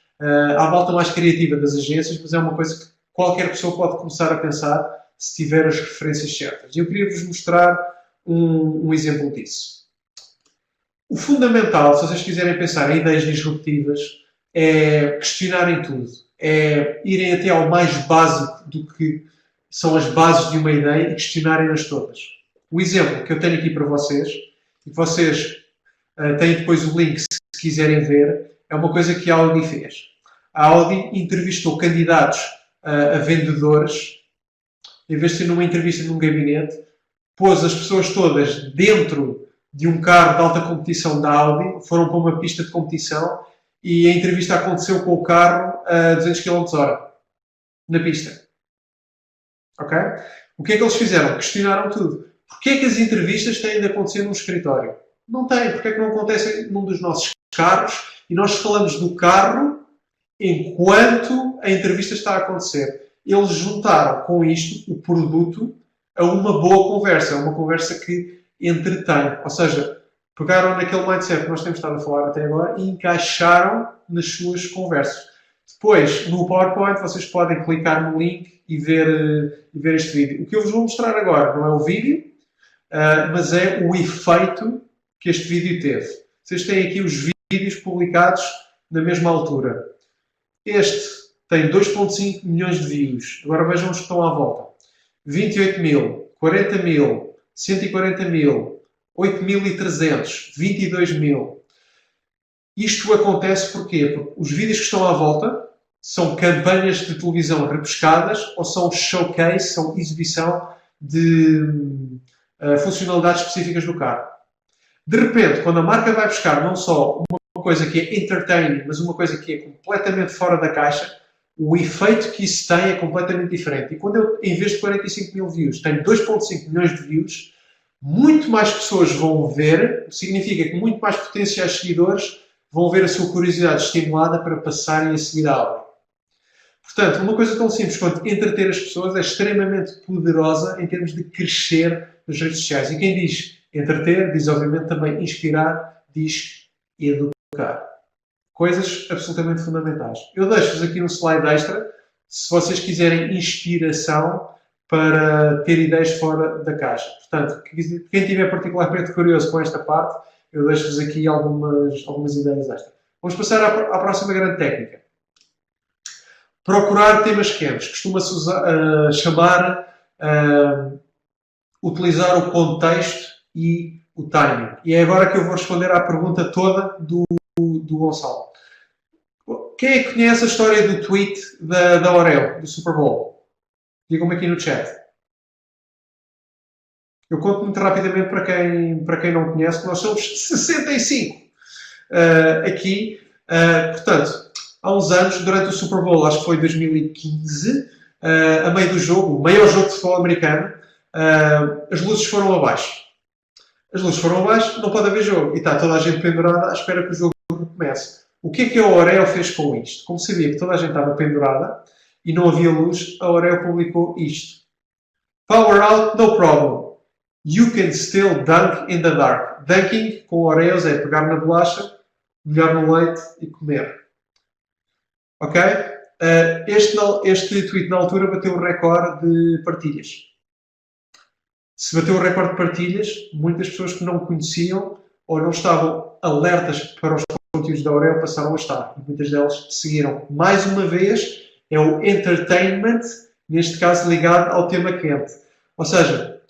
à volta mais criativa das agências, mas é uma coisa que qualquer pessoa pode começar a pensar se tiver as referências certas. E eu queria vos mostrar um exemplo disso. O fundamental, se vocês quiserem pensar em ideias disruptivas, é questionarem tudo. É irem até ao mais básico do que são as bases de uma ideia e questionarem-nas todas. O exemplo que eu tenho aqui para vocês, e que vocês têm depois o link se quiserem ver, é uma coisa que a Audi fez. A Audi entrevistou candidatos a vendedores, em vez de ser numa entrevista num gabinete, pôs as pessoas todas dentro de um carro de alta competição da Audi, foram para uma pista de competição e a entrevista aconteceu com o carro a 200 km/h na pista. Ok? O que é que eles fizeram? Questionaram tudo. Porquê é que as entrevistas têm de acontecer num escritório? Não tem. Porquê é que não acontecem num dos nossos carros e nós falamos do carro enquanto a entrevista está a acontecer? Eles juntaram com isto o produto a uma boa conversa, uma conversa que entretém. Ou seja, pegaram naquele mindset que nós temos estado a falar até agora e encaixaram nas suas conversas. Depois, no PowerPoint, vocês podem clicar no link e ver este vídeo. O que eu vos vou mostrar agora não é o vídeo, mas é o efeito que este vídeo teve. Vocês têm aqui os vídeos publicados na mesma altura. Este tem 2,5 milhões de views. Agora vejam os que estão à volta. 28 mil, 40 mil, 140 mil, 8.300, 22 mil. Isto acontece porquê? Porque os vídeos que estão à volta são campanhas de televisão repescadas ou são showcase, são exibição de funcionalidades específicas do carro. De repente, quando a marca vai buscar não só uma coisa que é entertaining, mas uma coisa que é completamente fora da caixa, o efeito que isso tem é completamente diferente. E quando eu, em vez de 45 mil views, tenho 2,5 milhões de views, muito mais pessoas vão ver, significa que muito mais potenciais seguidores vão ver a sua curiosidade estimulada para passarem a seguir a aula. Portanto, uma coisa tão simples quanto entreter as pessoas é extremamente poderosa em termos de crescer nas redes sociais. E quem diz entreter, diz obviamente também inspirar, diz educar. Coisas absolutamente fundamentais. Eu deixo-vos aqui um slide extra, se vocês quiserem inspiração para ter ideias fora da caixa. Portanto, quem estiver particularmente curioso com esta parte, eu deixo-vos aqui algumas ideias extra. Vamos passar à próxima grande técnica. Procurar temas quentes. Costuma-se chamar utilizar o contexto e o timing. E é agora que eu vou responder à pergunta toda do Gonçalo. Quem é que conhece a história do tweet da Oreo, do Super Bowl? Digam-me aqui no chat. Eu conto muito rapidamente para quem não conhece que nós somos 65 aqui. Portanto, há uns anos, durante o Super Bowl, acho que foi 2015, a meio do jogo, o maior jogo de futebol americano, as luzes foram abaixo. As luzes foram abaixo, não pode haver jogo. E está toda a gente pendurada à espera que o jogo comece. O que é que a Oreo fez com isto? Como sabia que toda a gente estava pendurada e não havia luz, a Oreo publicou isto. Power out, no problem. You can still dunk in the dark. Dunking, com Oreos, é pegar na bolacha, molhar no leite e comer. Ok? Este tweet na altura bateu o recorde de partilhas. Se bateu o recorde de partilhas, muitas pessoas que não conheciam ou não estavam alertas para os conteúdos da Oreo passaram a estar. Muitas delas seguiram. Mais uma vez, é o entertainment, neste caso ligado ao tema quente. Ou seja,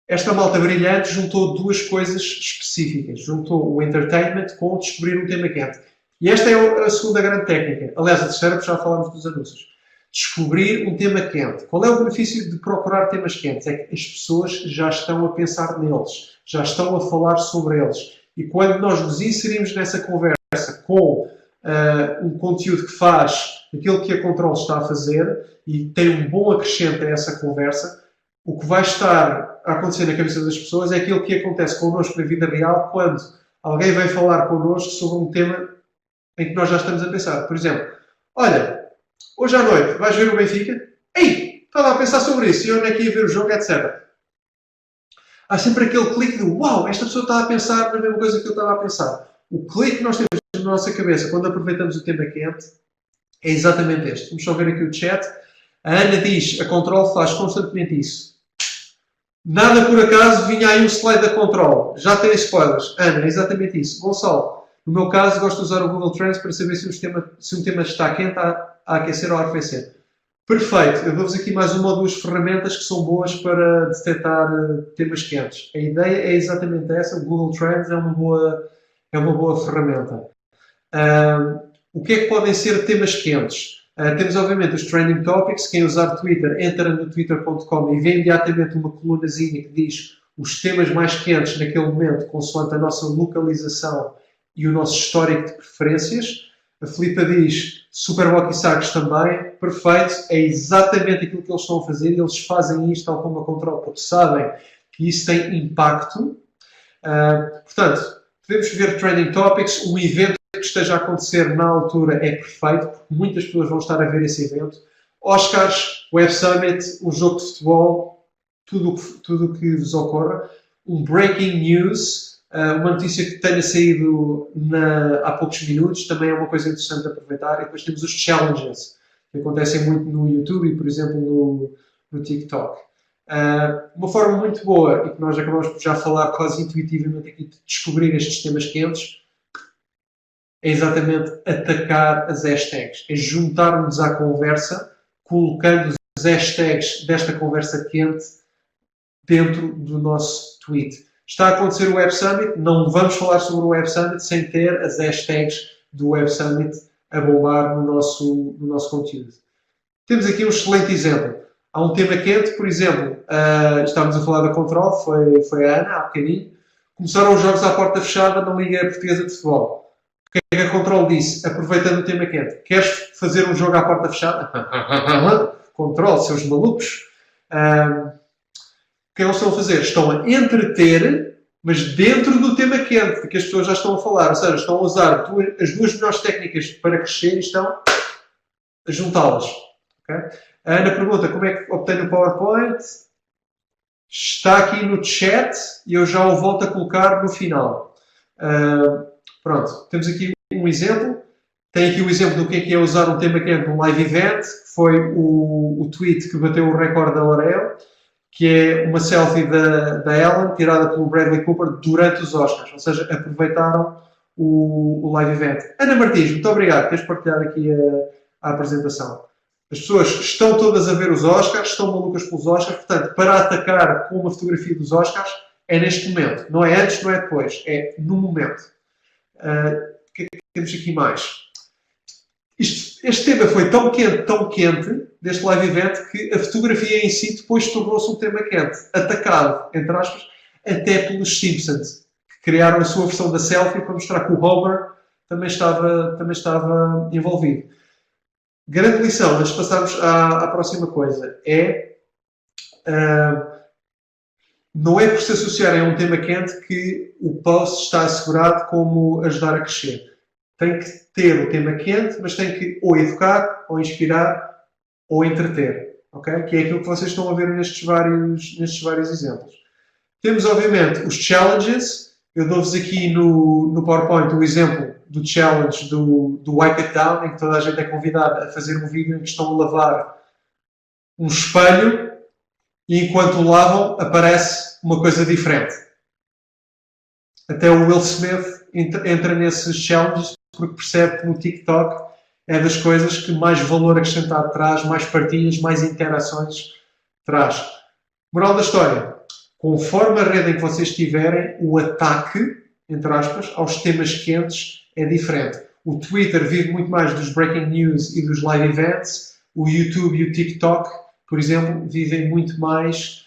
esta malta brilhante juntou duas coisas específicas. Juntou o entertainment com o descobrir um tema quente. E esta é a segunda grande técnica. Aliás, a terceira, porque já falámos dos anúncios. Descobrir um tema quente. Qual é o benefício de procurar temas quentes? É que as pessoas já estão a pensar neles, já estão a falar sobre eles. E quando nós nos inserimos nessa conversa com um conteúdo que faz aquilo que a Control está a fazer e tem um bom acrescente a essa conversa, o que vai estar a acontecer na cabeça das pessoas é aquilo que acontece connosco na vida real quando alguém vem falar connosco sobre um tema em que nós já estamos a pensar. Por exemplo, olha, hoje à noite vais ver o Benfica? Ei, estava a pensar sobre isso e onde é que ia ver o jogo, etc. Há sempre aquele clique de uau, esta pessoa está a pensar na mesma coisa que eu estava a pensar. O clique que nós temos na nossa cabeça quando aproveitamos o tema quente é exatamente este. Vamos só ver aqui o chat. A Ana diz, a Control faz constantemente isso. Nada por acaso, vinha aí um slide da Control. Já tem spoilers. Ana, é exatamente isso. Gonçalo, no meu caso, gosto de usar o Google Trends para saber se um tema está quente, a aquecer ou a arrefecer. Perfeito. Eu dou-vos aqui mais uma ou duas ferramentas que são boas para detectar temas quentes. A ideia é exatamente essa. O Google Trends é uma boa ferramenta. O que é que podem ser temas quentes? Temos, obviamente, os Trending Topics. Quem usar Twitter, entra no twitter.com e vê imediatamente uma colunazinha que diz os temas mais quentes naquele momento, consoante a nossa localização e o nosso histórico de preferências. A Filipa diz Super Walkie Sagres também. Perfeito. É exatamente aquilo que eles estão a fazer. Eles fazem isto tal como a Control, porque sabem que isso tem impacto. Portanto, podemos ver Trending Topics. Um evento que esteja a acontecer na altura é perfeito, porque muitas pessoas vão estar a ver esse evento. Oscars, Web Summit, um jogo de futebol, tudo o que vos ocorra. Um breaking news, uma notícia que tenha saído há poucos minutos, também é uma coisa interessante de aproveitar. E depois temos os challenges, que acontecem muito no YouTube e, por exemplo, no TikTok. Uma forma muito boa, e que nós acabamos por já falar quase intuitivamente aqui, de descobrir estes temas quentes, é exatamente atacar as hashtags. É juntar-nos à conversa, colocando os hashtags desta conversa quente dentro do nosso tweet. Está a acontecer o Web Summit, não vamos falar sobre o Web Summit sem ter as hashtags do Web Summit a bombar no nosso conteúdo. Temos aqui um excelente exemplo. Há um tema quente, por exemplo, estávamos a falar da Control, foi a Ana, há bocadinho. Começaram os jogos à porta fechada na Liga Portuguesa de Futebol. O que é que a Control disse? Aproveitando o tema quente. Queres fazer um jogo à porta fechada? Control, seus malucos. O que eles estão a fazer? Estão a entreter, mas dentro do tema quente, de que as pessoas já estão a falar. Ou seja, estão a usar as duas melhores técnicas para crescer e estão a juntá-las. Okay? A Ana pergunta como é que obtenho o PowerPoint. Está aqui no chat e eu já o volto a colocar no final. Pronto, temos aqui um exemplo. Tem aqui o exemplo do que é usar um tema quente num live event, que foi o tweet que bateu o recorde da Oreo, que é uma selfie da Ellen, tirada pelo Bradley Cooper durante os Oscars. Ou seja, aproveitaram o live event. Ana Martins, muito obrigado por teres partilhado aqui a apresentação. As pessoas estão todas a ver os Oscars, estão malucas pelos Oscars, portanto, para atacar com uma fotografia dos Oscars é neste momento. Não é antes, não é depois. É no momento. O que é que temos aqui mais? Este tema foi tão quente, deste live event, que a fotografia em si depois tornou-se um tema quente. Atacado, entre aspas, até pelos Simpsons, que criaram a sua versão da selfie para mostrar que o Homer também estava envolvido. Grande lição, antes de passarmos à próxima coisa, não é por se associarem a um tema quente que o post está assegurado como ajudar a crescer. Tem que ter o tema quente, mas tem que ou educar, ou inspirar, ou entreter. Okay? Que é aquilo que vocês estão a ver nestes vários exemplos. Temos, obviamente, os challenges. Eu dou-vos aqui no PowerPoint o exemplo do challenge do Wipe It Down, em que toda a gente é convidada a fazer um vídeo em que estão a lavar um espelho e enquanto o lavam aparece uma coisa diferente. Até o Will Smith entra nesses challenges porque percebe que no TikTok é das coisas que mais valor acrescentado traz, mais partilhas, mais interações traz. Moral da história. Conforme a rede em que vocês estiverem, o ataque, entre aspas, aos temas quentes é diferente. O Twitter vive muito mais dos breaking news e dos live events. O YouTube e o TikTok, por exemplo, vivem muito mais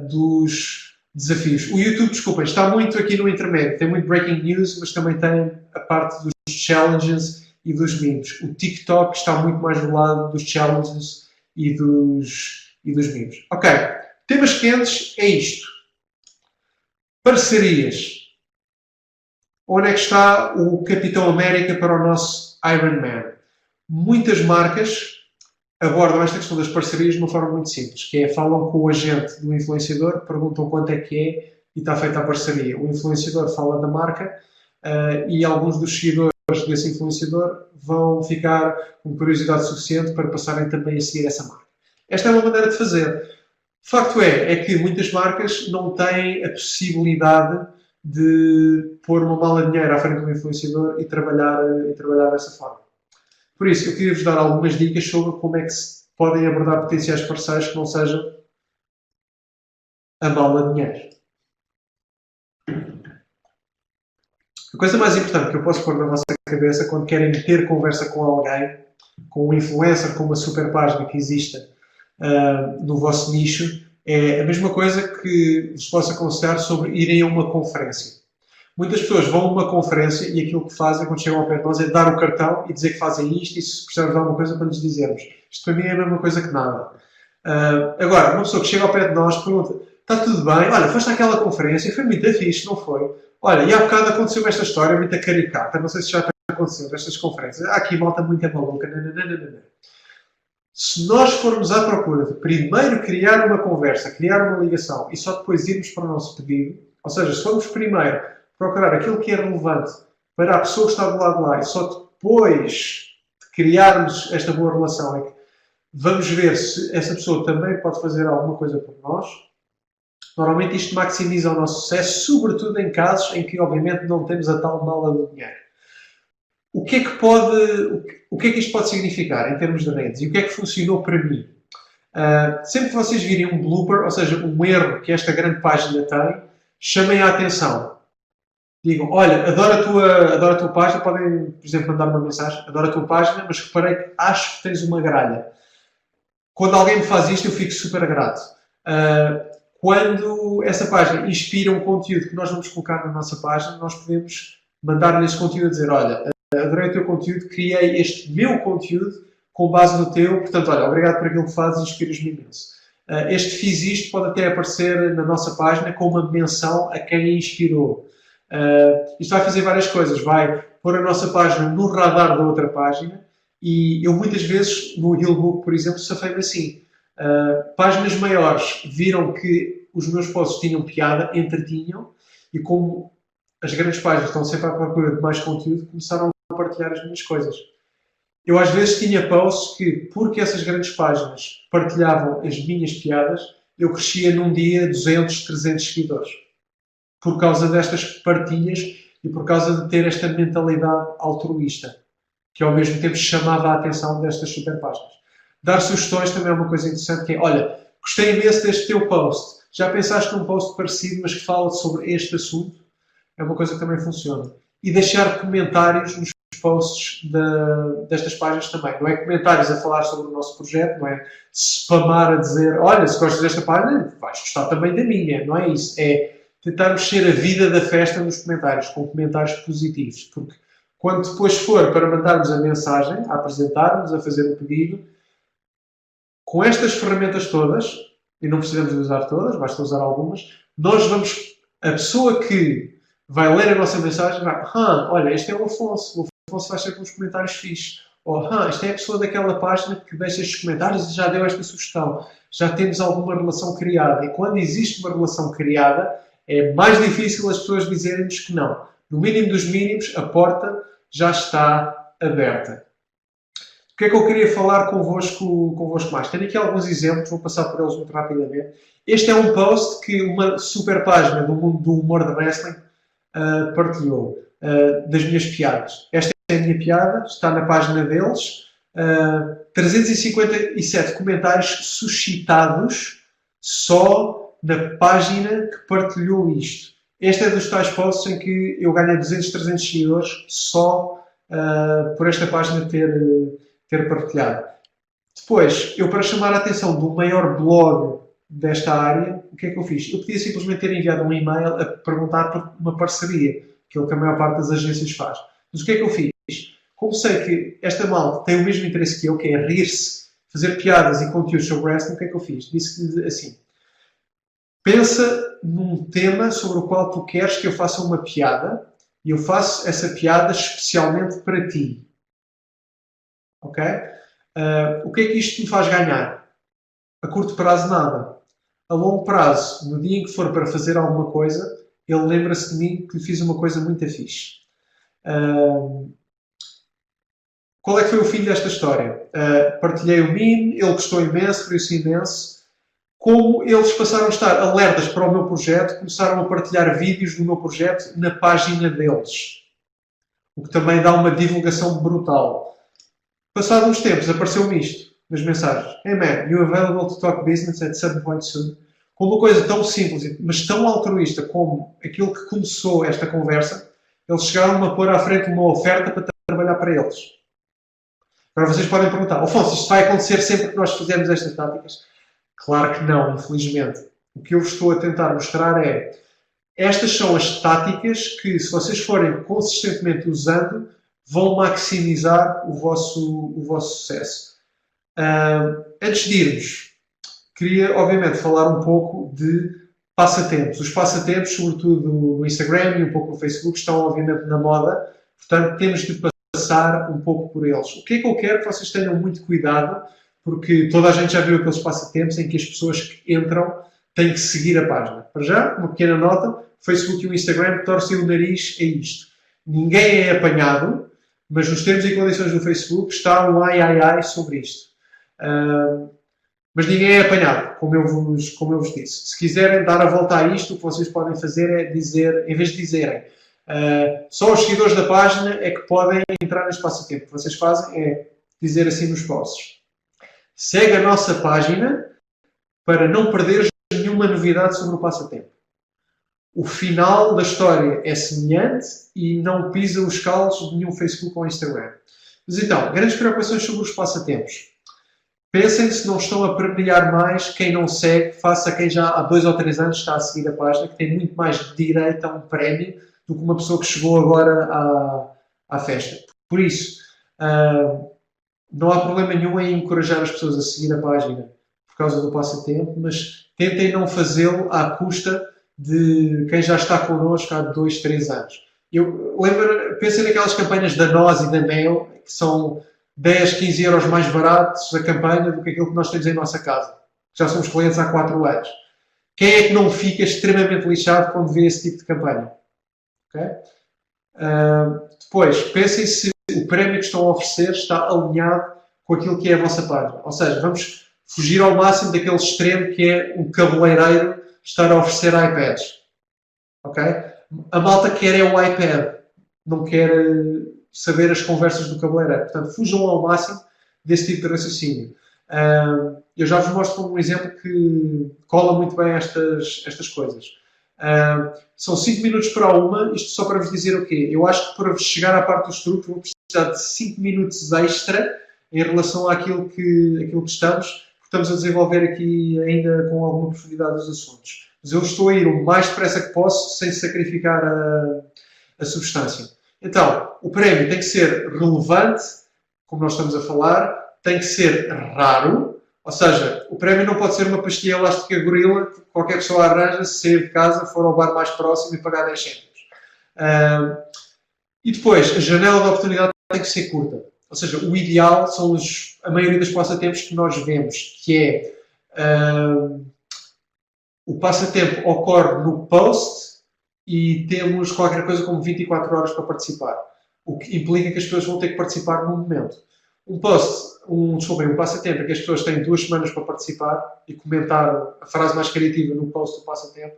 dos desafios. O YouTube, desculpem, está muito aqui no intermédio. Tem muito breaking news, mas também tem a parte dos challenges e dos memes. O TikTok está muito mais do lado dos challenges e dos memes. Ok. Temas quentes é isto. Parcerias. Onde é que está o Capitão América para o nosso Iron Man? Muitas marcas abordam esta questão das parcerias de uma forma muito simples, que é falam com o agente do influenciador, perguntam quanto é que é e está feita a parceria. O influenciador fala da marca e alguns dos seguidores desse influenciador vão ficar com curiosidade suficiente para passarem também a seguir essa marca. Esta é uma maneira de fazer. O facto é que muitas marcas não têm a possibilidade de pôr uma mala de dinheiro à frente do influenciador e trabalhar dessa forma. Por isso, eu queria vos dar algumas dicas sobre como é que se podem abordar potenciais parceiros que não sejam a mala de dinheiro. A coisa mais importante que eu posso pôr na vossa cabeça quando querem ter conversa com alguém, com um influencer, com uma super página que exista no vosso nicho, é a mesma coisa que vos posso aconselhar sobre irem a uma conferência. Muitas pessoas vão a uma conferência e aquilo que fazem quando chegam ao pé de nós é dar o cartão e dizer que fazem isto e se precisarmos de alguma coisa para lhes dizermos. Isto para mim é a mesma coisa que nada. Agora, uma pessoa que chega ao pé de nós pergunta: está tudo bem? Olha, foste àquela conferência, foi muito fixe, não foi? Olha, e há bocado aconteceu esta história muito caricata, não sei se já aconteceu nestas conferências. Há aqui malta muito maluca. Se nós formos à procura de primeiro criar uma conversa, criar uma ligação e só depois irmos para o nosso pedido, ou seja, se formos primeiro procurar aquilo que é relevante para a pessoa que está do lado de lá e só depois de criarmos esta boa relação é que vamos ver se essa pessoa também pode fazer alguma coisa por nós, normalmente isto maximiza o nosso sucesso, sobretudo em casos em que obviamente não temos a tal mala do dinheiro. O que é que isto pode significar em termos de redes? E o que é que funcionou para mim? Sempre que vocês virem um blooper, ou seja, um erro que esta grande página tem, chamem a atenção. Digam: olha, adoro a tua página, podem, por exemplo, mandar uma mensagem: adoro a tua página, mas reparei que acho que tens uma gralha. Quando alguém me faz isto, eu fico super grato. Quando essa página inspira um conteúdo que nós vamos colocar na nossa página, nós podemos mandar-lhe esse conteúdo a dizer: olha, adorei o teu conteúdo, criei este meu conteúdo com base no teu, portanto, olha, obrigado por aquilo que fazes, inspiras-me imenso. Fiz isto, pode até aparecer na nossa página com uma menção a quem a inspirou. Isto vai fazer várias coisas, vai pôr a nossa página no radar da outra página e eu muitas vezes, no Healbook, por exemplo, safei-me assim. Páginas maiores viram que os meus posts tinham piada, entretinham e como as grandes páginas estão sempre à procura de mais conteúdo, começaram a partilhar as minhas coisas. Eu às vezes tinha posts que, porque essas grandes páginas partilhavam as minhas piadas, eu crescia num dia 200, 300 seguidores. Por causa destas partilhas e por causa de ter esta mentalidade altruísta, que ao mesmo tempo chamava a atenção destas super páginas. Dar sugestões também é uma coisa interessante, que é: olha, gostei imenso deste teu post. Já pensaste num post parecido, mas que fala sobre este assunto? É uma coisa que também funciona. E deixar comentários nos posts destas páginas também. Não é comentários a falar sobre o nosso projeto, não é spamar a dizer: olha, se gostas desta página, vais gostar também da minha. Não é isso. É tentar mexer a vida da festa nos comentários, com comentários positivos. Porque quando depois for para mandarmos a mensagem, a apresentarmos, a fazer o pedido, com estas ferramentas todas, e não precisamos de usar todas, basta usar algumas, a pessoa que vai ler a nossa mensagem vai: olha, este é o Afonso vai ser com os comentários fixes. Ou, isto é a pessoa daquela página que deixa estes comentários e já deu esta sugestão. Já temos alguma relação criada. E quando existe uma relação criada, é mais difícil as pessoas dizerem-nos que não. No mínimo dos mínimos, a porta já está aberta. O que é que eu queria falar convosco mais? Tenho aqui alguns exemplos, vou passar por eles muito rapidamente. Este é um post que uma super página do mundo do humor de wrestling partilhou, das minhas piadas. Esta é a minha piada, está na página deles. 357 comentários suscitados só na página que partilhou isto. Este é dos tais posts em que eu ganhei 200, 300 seguidores só por esta página ter partilhado. Depois, eu para chamar a atenção do maior blog desta área, o que é que eu fiz? Eu podia simplesmente ter enviado um e-mail a perguntar por uma parceria, que é o que a maior parte das agências faz. Mas o que é que eu fiz? Como sei que esta malta tem o mesmo interesse que eu, que é rir-se, fazer piadas e conteúdos sobre wrestling, o que é que eu fiz? Disse-lhe assim: pensa num tema sobre o qual tu queres que eu faça uma piada e eu faço essa piada especialmente para ti. Ok? O que é que isto me faz ganhar? A curto prazo, nada. A longo prazo, no dia em que for para fazer alguma coisa, ele lembra-se de mim que lhe fiz uma coisa muito fixe. Qual é que foi o fim desta história? Partilhei o meme, ele gostou imenso, riu-se imenso. Como eles passaram a estar alertas para o meu projeto, começaram a partilhar vídeos do meu projeto na página deles. O que também dá uma divulgação brutal. Passados uns tempos, apareceu-me isto nas mensagens. Hey man, you available to talk business at some point soon? Com uma coisa tão simples, mas tão altruísta como aquilo que começou esta conversa, eles chegaram a pôr à frente uma oferta para trabalhar para eles. Agora vocês podem perguntar, Afonso, isto vai acontecer sempre que nós fizermos estas táticas? Claro que não, infelizmente. O que eu vos estou a tentar mostrar é, estas são as táticas que, se vocês forem consistentemente usando, vão maximizar o vosso sucesso. Antes de irmos, queria, obviamente, falar um pouco de passatempos. Os passatempos, sobretudo no Instagram e um pouco no Facebook, estão, obviamente, na moda. Portanto, temos de passar um pouco por eles. O que é que eu quero que vocês tenham muito cuidado, porque toda a gente já viu aqueles passatempos em que as pessoas que entram têm que seguir a página. Para já, uma pequena nota, o Facebook e o Instagram torcem o nariz a isto. Ninguém é apanhado, mas nos termos e condições do Facebook está um ai sobre isto. Mas ninguém é apanhado, como eu vos disse. Se quiserem dar a volta a isto, o que vocês podem fazer é dizer, em vez de dizerem só os seguidores da página é que podem entrar neste passatempo. O que vocês fazem é dizer assim nos posts: segue a nossa página para não perderes nenhuma novidade sobre o passatempo. O final da história é semelhante e não pisa os calos de nenhum Facebook ou Instagram. Mas então, grandes preocupações sobre os passatempos. Pensem se não estão a premiar mais quem não segue, face a quem já há 2 ou 3 anos está a seguir a página, que tem muito mais direito a um prémio do que uma pessoa que chegou agora à festa. Por isso, não há problema nenhum em encorajar as pessoas a seguir a página por causa do passatempo, mas tentem não fazê-lo à custa de quem já está connosco há 2, 3 anos. Pensem naquelas campanhas da NOS e da NEO, que são 10, 15 euros mais baratos a campanha do que aquilo que nós temos em nossa casa. Já somos clientes há 4 anos. Quem é que não fica extremamente lixado quando vê esse tipo de campanha? Okay? Depois, pensem se o prémio que estão a oferecer está alinhado com aquilo que é a vossa página. Ou seja, vamos fugir ao máximo daquele extremo que é um cabeleireiro estar a oferecer iPads. Ok? A malta quer é o iPad. Não quer saber as conversas do cabeleireiro. Portanto, fujam ao máximo desse tipo de raciocínio. Eu já vos mostro um exemplo que cola muito bem estas coisas. São 5 minutos para uma, isto só para vos dizer o quê? Eu acho que para chegar à parte dos truques vou precisar de 5 minutos extra em relação àquilo que estamos, porque estamos a desenvolver aqui ainda com alguma profundidade os assuntos. Mas eu estou a ir o mais depressa que posso, sem sacrificar a substância. Então, o prémio tem que ser relevante, como nós estamos a falar, tem que ser raro, ou seja, o prémio não pode ser uma pastilha elástica gorila que qualquer pessoa arranja se sair de casa, for ao bar mais próximo e pagar 10 cêntimos. E depois, a janela de oportunidade tem que ser curta. Ou seja, o ideal são a maioria dos passatempos que nós vemos, que é o passatempo ocorre no post e temos qualquer coisa como 24 horas para participar. O que implica que as pessoas vão ter que participar no momento. Um passatempo é que as pessoas têm 2 semanas para participar e comentar a frase mais criativa no post do passatempo.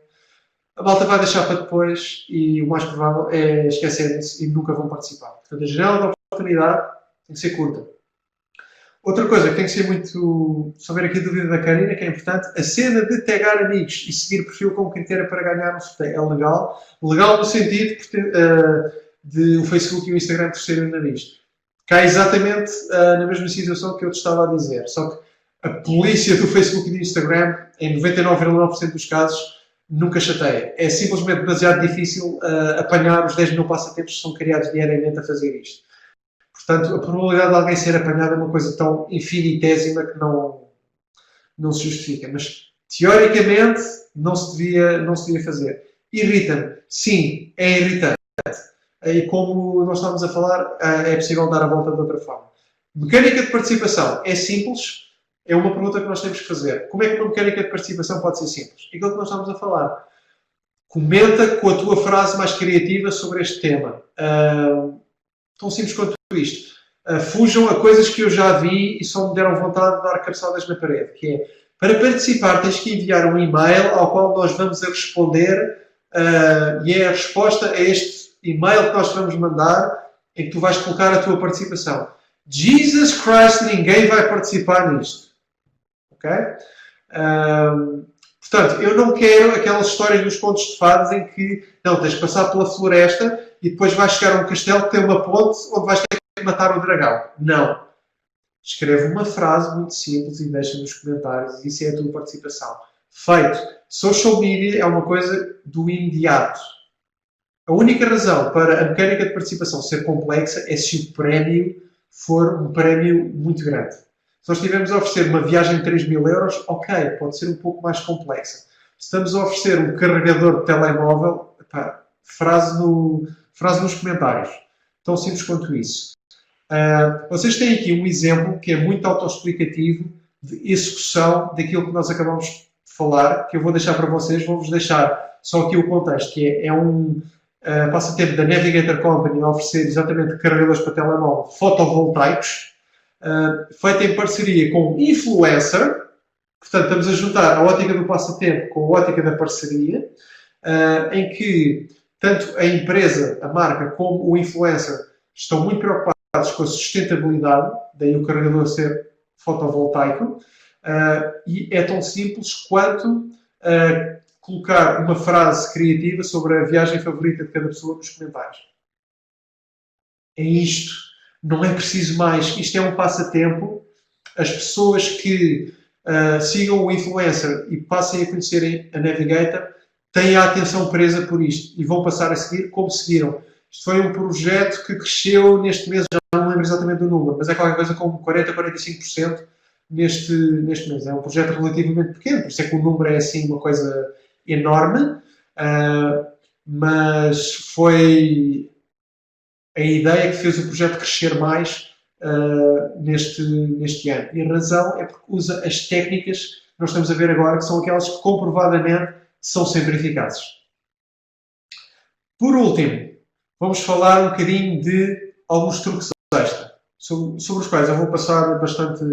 A malta vai deixar para depois e o mais provável é esquecerem-se e nunca vão participar. Portanto, a janela de oportunidade tem que ser curta. Outra coisa que tem que ser muito... Só ver aqui a dúvida da Karina, que é importante. A cena de tagar amigos e seguir perfil como critério para ganhar um sorteio é legal. Legal no sentido de o Facebook e o Instagram terceiro nariz. Cai exatamente na mesma situação que eu te estava a dizer. Só que a polícia do Facebook e do Instagram, em 99,9% dos casos, nunca chateia. É simplesmente demasiado difícil apanhar os 10 mil passatempos que são criados diariamente a fazer isto. Portanto, a probabilidade de alguém ser apanhado é uma coisa tão infinitésima que não se justifica. Mas, teoricamente, não se devia fazer. Irrita-me. Sim, é irritante. E como nós estávamos a falar, é possível dar a volta de outra forma. Mecânica de participação é simples. É uma pergunta que nós temos que fazer. Como é que uma mecânica de participação pode ser simples? Aquilo que nós estamos a falar. Comenta com a tua frase mais criativa sobre este tema. Tão simples quanto isto. Fujam a coisas que eu já vi e só me deram vontade de dar cabeçadas na parede. Que é, para participar tens que enviar um e-mail ao qual nós vamos a responder e é a resposta a este e-mail que nós vamos mandar em que tu vais colocar a tua participação. Jesus Christ, ninguém vai participar nisto. Ok? Portanto, eu não quero aquelas histórias dos contos de fadas em que não, tens de passar pela floresta e depois vais chegar a um castelo que tem uma ponte onde vais ter que matar o dragão. Não. Escreve uma frase muito simples e deixa nos comentários. Isso é a tua participação. Feito. Social media é uma coisa do imediato. A única razão para a mecânica de participação ser complexa é se o prémio for um prémio muito grande. Se nós estivermos a oferecer uma viagem de 3 mil euros, ok, pode ser um pouco mais complexa. Se estamos a oferecer um carregador de telemóvel, frase nos comentários. Tão simples quanto isso. Vocês têm aqui um exemplo que é muito autoexplicativo de execução daquilo que nós acabamos de falar, que eu vou deixar para vocês. Vou-vos deixar só aqui o contexto, que é um passatempo da Navigator Company a oferecer exatamente carregadores para telemóvel fotovoltaicos, feito em parceria com um influencer. Portanto, estamos a juntar a ótica do passatempo com a ótica da parceria, em que tanto a empresa, a marca, como o influencer estão muito preocupados com a sustentabilidade, daí o carregador ser fotovoltaico, e é tão simples quanto colocar uma frase criativa sobre a viagem favorita de cada pessoa nos comentários. É isto. Não é preciso mais. Isto é um passatempo. As pessoas que sigam o influencer e passem a conhecerem a Navigator têm a atenção presa por isto e vão passar a seguir como seguiram. Isto foi um projeto que cresceu neste mês, já não lembro exatamente do número, mas é qualquer coisa como 40% a 45% neste mês. É um projeto relativamente pequeno, por isso é que o número é assim uma coisa enorme, mas foi a ideia que fez o projeto crescer mais neste ano. E a razão é porque usa as técnicas que nós estamos a ver agora, que são aquelas que comprovadamente são sempre eficazes. Por último, vamos falar um bocadinho de alguns truques extra, sobre os quais eu vou passar bastante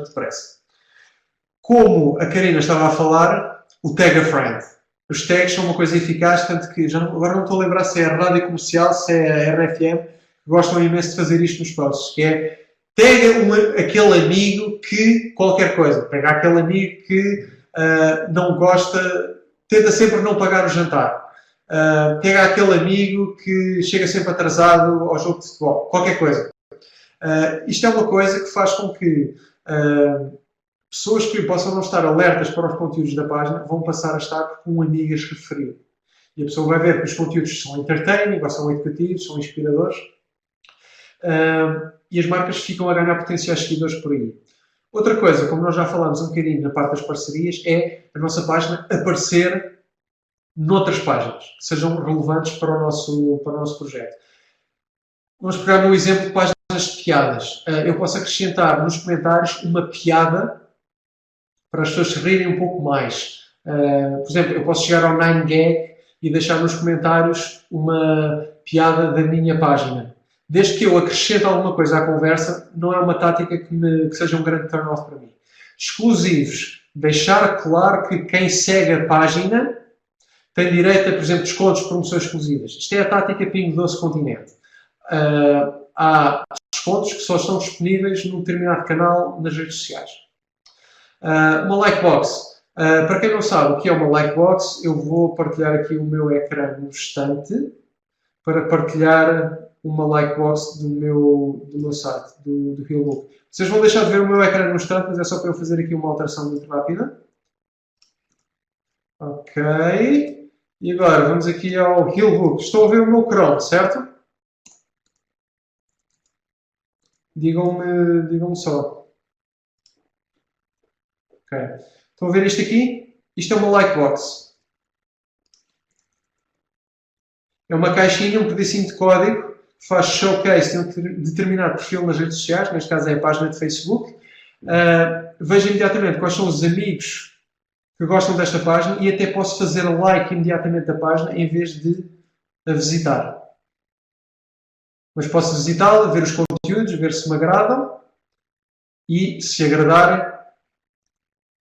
depressa. Como a Karina estava a falar, o Tag a Friend. Os tags são uma coisa eficaz, tanto que agora não estou a lembrar se é a rádio comercial, se é a RFM, que gostam imenso de fazer isto nos posts, que é pega aquele amigo que qualquer coisa, pega aquele amigo que não gosta, tenta sempre não pagar o jantar, pega aquele amigo que chega sempre atrasado ao jogo de futebol, qualquer coisa. Isto é uma coisa que faz com que pessoas que possam não estar alertas para os conteúdos da página vão passar a estar porque um amigo as referiu. E a pessoa vai ver que os conteúdos são entertaining, ou são educativos, são inspiradores. E as marcas ficam a ganhar potenciais seguidores por aí. Outra coisa, como nós já falámos um bocadinho na parte das parcerias, é a nossa página aparecer noutras páginas que sejam relevantes para o nosso projeto. Vamos pegar no exemplo de páginas de piadas. Eu posso acrescentar nos comentários uma piada para as pessoas se rirem um pouco mais. Por exemplo, eu posso chegar ao 9gag e deixar nos comentários uma piada da minha página. Desde que eu acrescente alguma coisa à conversa, não é uma tática que seja um grande turn-off para mim. Exclusivos. Deixar claro que quem segue a página tem direito a, por exemplo, descontos, promoções exclusivas. Isto é a tática Pingo Doce Continente. Há descontos que só estão disponíveis num determinado canal nas redes sociais. Uma Likebox. Para quem não sabe o que é uma Likebox, eu vou partilhar aqui o meu ecrã no instante para partilhar uma Likebox do meu site, do Hillbook. Vocês vão deixar de ver o meu ecrã no instante, mas é só para eu fazer aqui uma alteração muito rápida. Ok. E agora vamos aqui ao Hillbook. Estão a ver o meu Chrome, certo? Digam-me só. Ok. Estão a ver isto aqui? Isto é uma Likebox. É uma caixinha, um pedacinho de código que faz showcase de um determinado perfil nas redes sociais, neste caso é a página de Facebook. Veja imediatamente quais são os amigos que gostam desta página e até posso fazer like imediatamente da página em vez de a visitar. Mas posso visitá-la, ver os conteúdos, ver se me agradam e, se agradarem,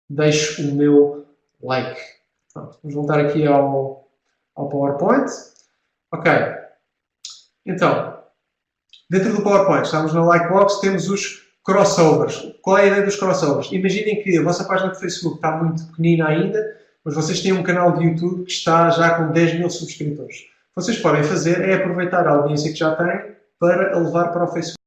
deixo o meu like. Pronto, vamos voltar aqui ao PowerPoint. Ok. Então, dentro do PowerPoint, estamos na Likebox, temos os crossovers. Qual é a ideia dos crossovers? Imaginem que a vossa página de Facebook está muito pequenina ainda, mas vocês têm um canal de YouTube que está já com 10 mil subscritores. O que vocês podem fazer é aproveitar a audiência que já têm para a levar para o Facebook.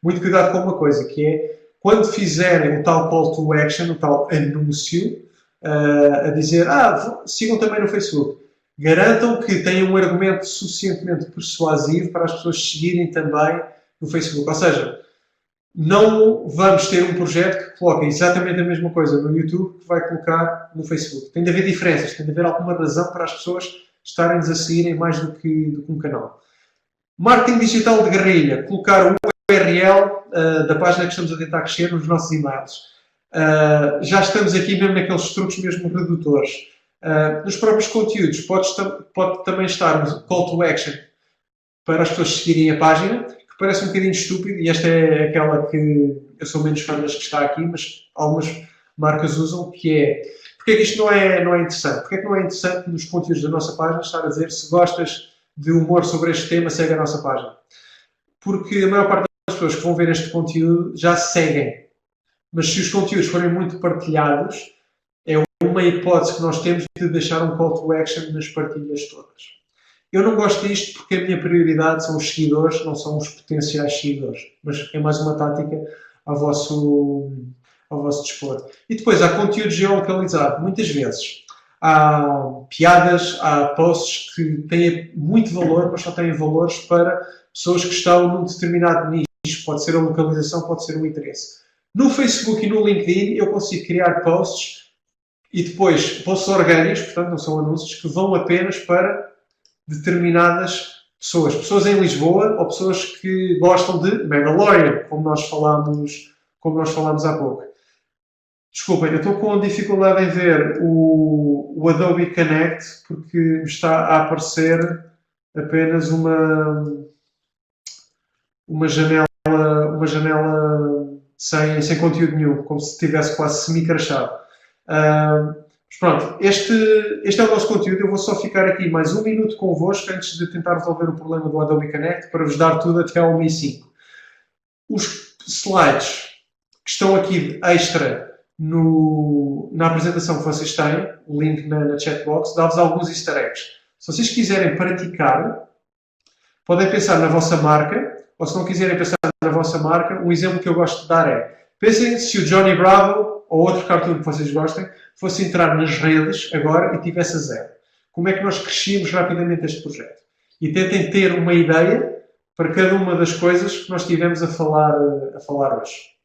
Muito cuidado com uma coisa, que é quando fizerem o tal call to action, o tal anúncio, a dizer, sigam também no Facebook. Garantam que tenham um argumento suficientemente persuasivo para as pessoas seguirem também no Facebook. Ou seja, não vamos ter um projeto que coloque exatamente a mesma coisa no YouTube que vai colocar no Facebook. Tem de haver diferenças, tem de haver alguma razão para as pessoas estarem-nos a seguirem mais do que um canal. Marketing digital de guerrilha. Colocar o URL da página que estamos a tentar crescer nos nossos e-mails. Já estamos aqui mesmo naqueles truques mesmo redutores. Nos próprios conteúdos pode também estar um call to action para as pessoas seguirem a página, que parece um bocadinho estúpido, e esta é aquela que eu sou menos fã das que está aqui, mas algumas marcas usam, que é porque é que isto não é interessante? Porque é que não é interessante nos conteúdos da nossa página estar a dizer se gostas de humor sobre este tema, segue a nossa página? Porque a maior parte das pessoas que vão ver este conteúdo já seguem. Mas se os conteúdos forem muito partilhados, é uma hipótese que nós temos de deixar um call to action nas partilhas todas. Eu não gosto disto porque a minha prioridade são os seguidores, não são os potenciais seguidores. Mas é mais uma tática ao vosso dispor. E depois há conteúdo geolocalizado. Muitas vezes há piadas, há posts que têm muito valor, mas só têm valores para pessoas que estão num determinado nicho. Pode ser a localização, pode ser o interesse. No Facebook e no LinkedIn eu consigo criar posts e depois posts orgânicos, portanto não são anúncios, que vão apenas para determinadas pessoas. Pessoas em Lisboa ou pessoas que gostam de Mandalorian, como nós falámos há pouco. Desculpem, eu estou com dificuldade em ver o Adobe Connect porque me está a aparecer apenas uma janela sem conteúdo nenhum, como se estivesse quase semi-crachado. Mas pronto, este é o nosso conteúdo. Eu vou só ficar aqui mais um minuto convosco antes de tentar resolver o problema do Adobe Connect para vos dar tudo até ao 1h05. Os slides que estão aqui extra na apresentação que vocês têm, o link na chatbox, dá-vos alguns easter eggs. Se vocês quiserem praticar, podem pensar na vossa marca, ou se não quiserem pensar na vossa marca, um exemplo que eu gosto de dar é, pensem se o Johnny Bravo ou outro cartoon que vocês gostem fosse entrar nas redes agora e tivesse a zero. Como é que nós crescíamos rapidamente este projeto? E tentem ter uma ideia para cada uma das coisas que nós tivemos a falar hoje.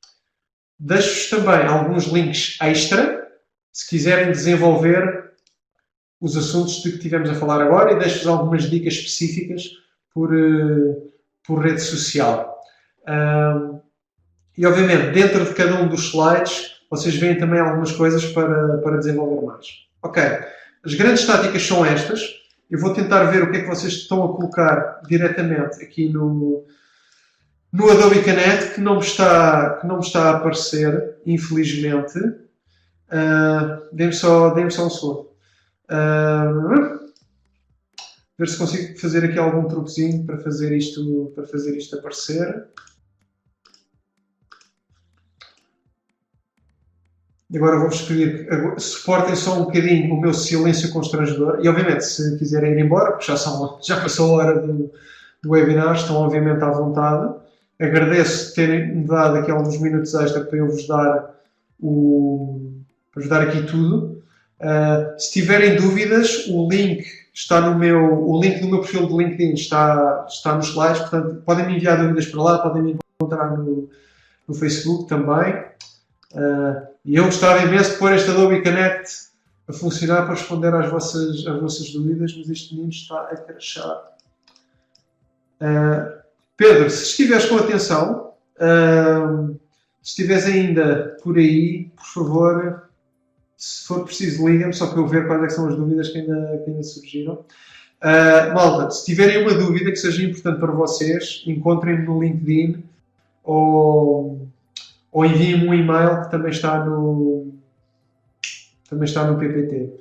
Deixo-vos também alguns links extra, se quiserem desenvolver os assuntos de que tivemos a falar agora, e deixo-vos algumas dicas específicas por rede social. E obviamente, dentro de cada um dos slides, vocês veem também algumas coisas para desenvolver mais. Ok, as grandes táticas são estas. Eu vou tentar ver o que é que vocês estão a colocar diretamente aqui no Adobe Connect, que não me está a aparecer, infelizmente. Dê-me só um segundo. Ver se consigo fazer aqui algum truquezinho para fazer isto aparecer. E agora vou-vos pedir que suportem só um bocadinho o meu silêncio constrangedor. E obviamente, se quiserem ir embora, porque já passou a hora do webinar, estão obviamente à vontade. Agradeço terem-me dado aqui alguns minutos extra para eu vos dar aqui tudo. Se tiverem dúvidas, o link do meu perfil de LinkedIn está nos slides, portanto podem me enviar dúvidas para lá, podem me encontrar no Facebook também. E eu gostava imenso de pôr este Adobe Connect a funcionar para responder às vossas dúvidas, mas este menino está a crachar. Pedro, se estiveres com atenção, se estiveres ainda por aí, por favor, se for preciso, liga-me, só para eu ver quais é que são as dúvidas que ainda surgiram. Malta, se tiverem uma dúvida que seja importante para vocês, encontrem-me no LinkedIn ou enviem-me um e-mail que também está no PPT.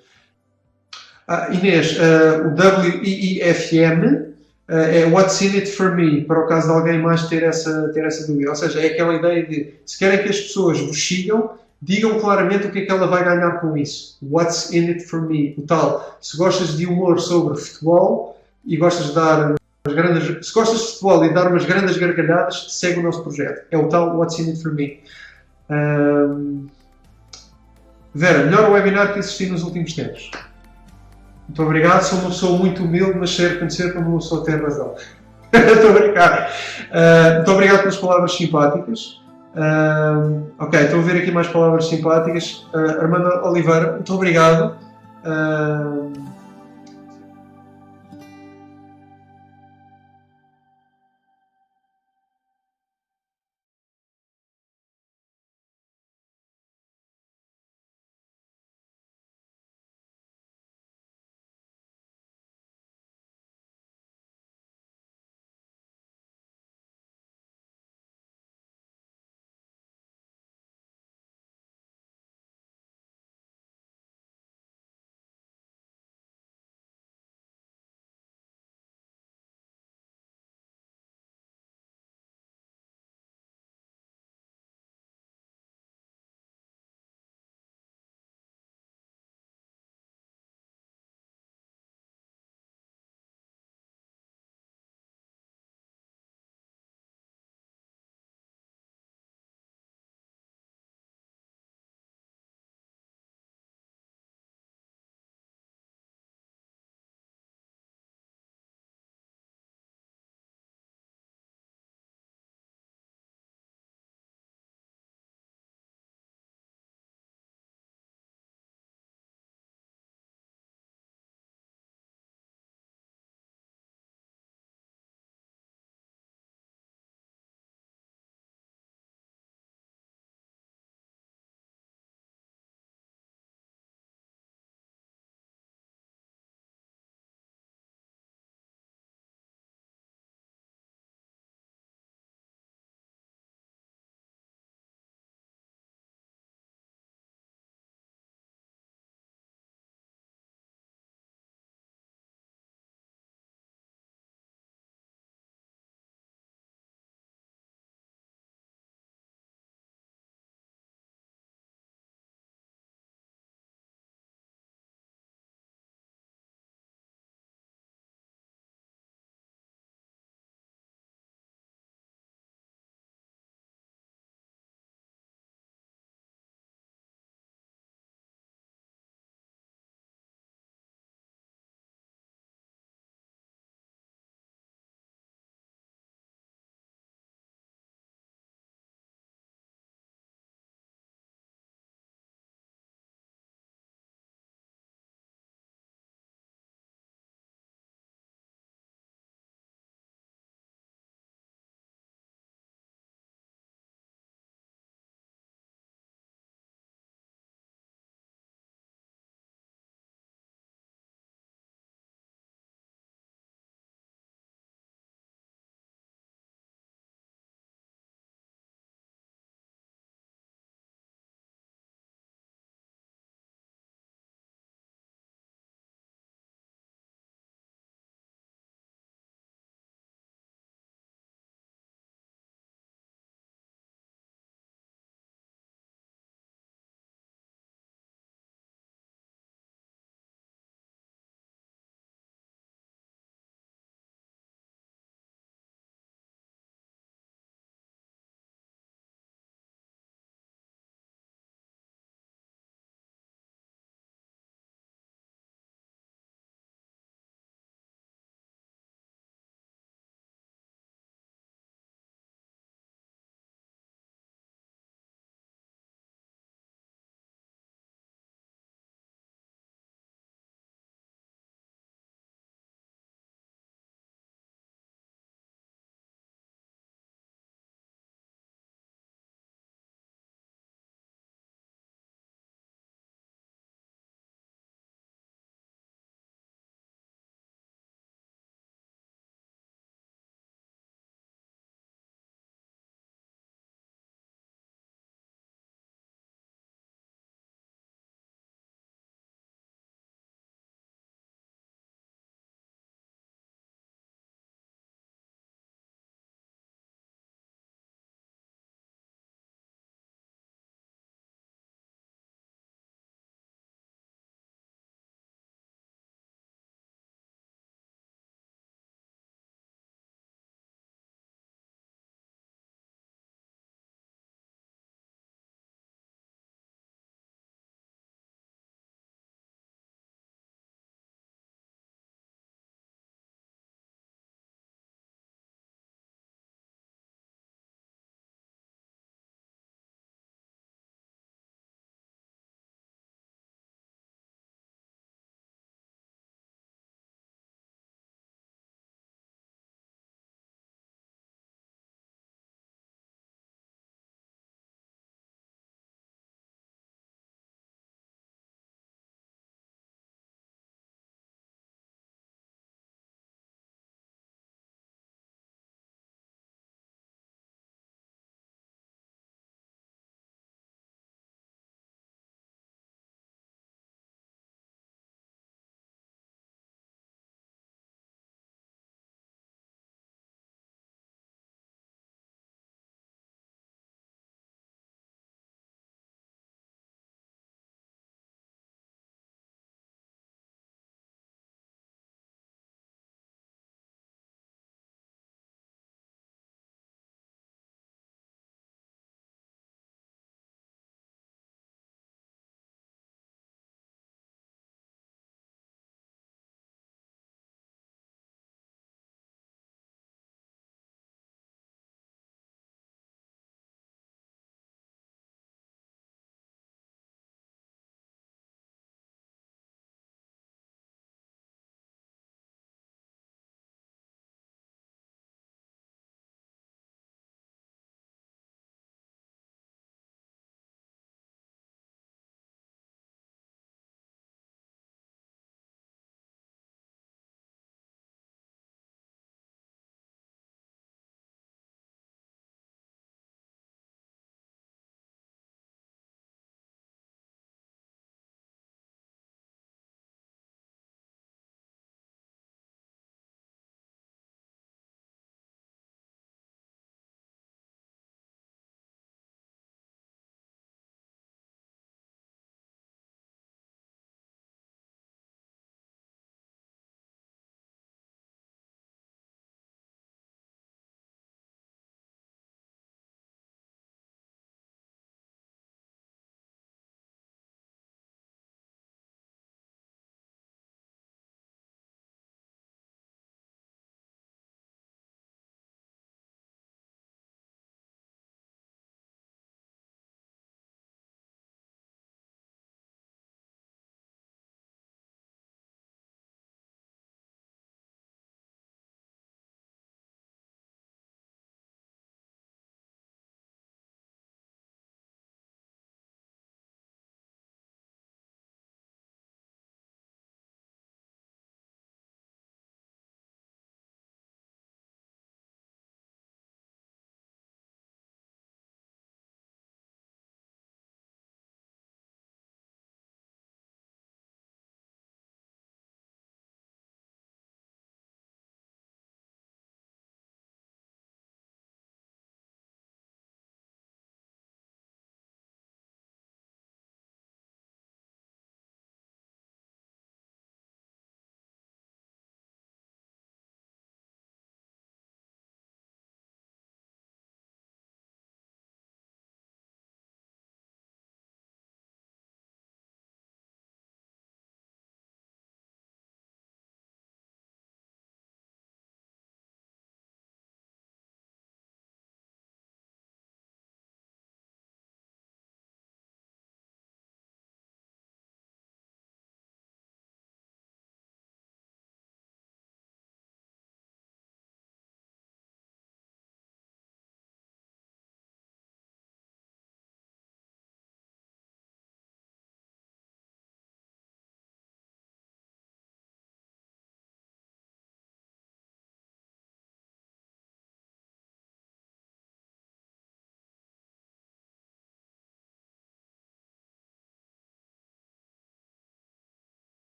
Inês, o WEEFM é What's in it for me, para o caso de alguém mais ter essa dúvida. Ou seja, é aquela ideia de, se querem que as pessoas vos sigam, digam claramente o que é que ela vai ganhar com isso. What's in it for me? O tal, se gostas de humor sobre futebol e gostas de dar se gostas de futebol e dar umas grandes gargalhadas, segue o nosso projeto. É o tal What's in it for me. Vera, melhor webinar que assisti nos últimos tempos. Muito obrigado, sou uma pessoa muito humilde, mas sei reconhecer quando uma pessoa tem razão. Estou a brincar. Muito obrigado pelas palavras simpáticas. Ok, estou a ver aqui mais palavras simpáticas. Armando Oliveira, muito obrigado.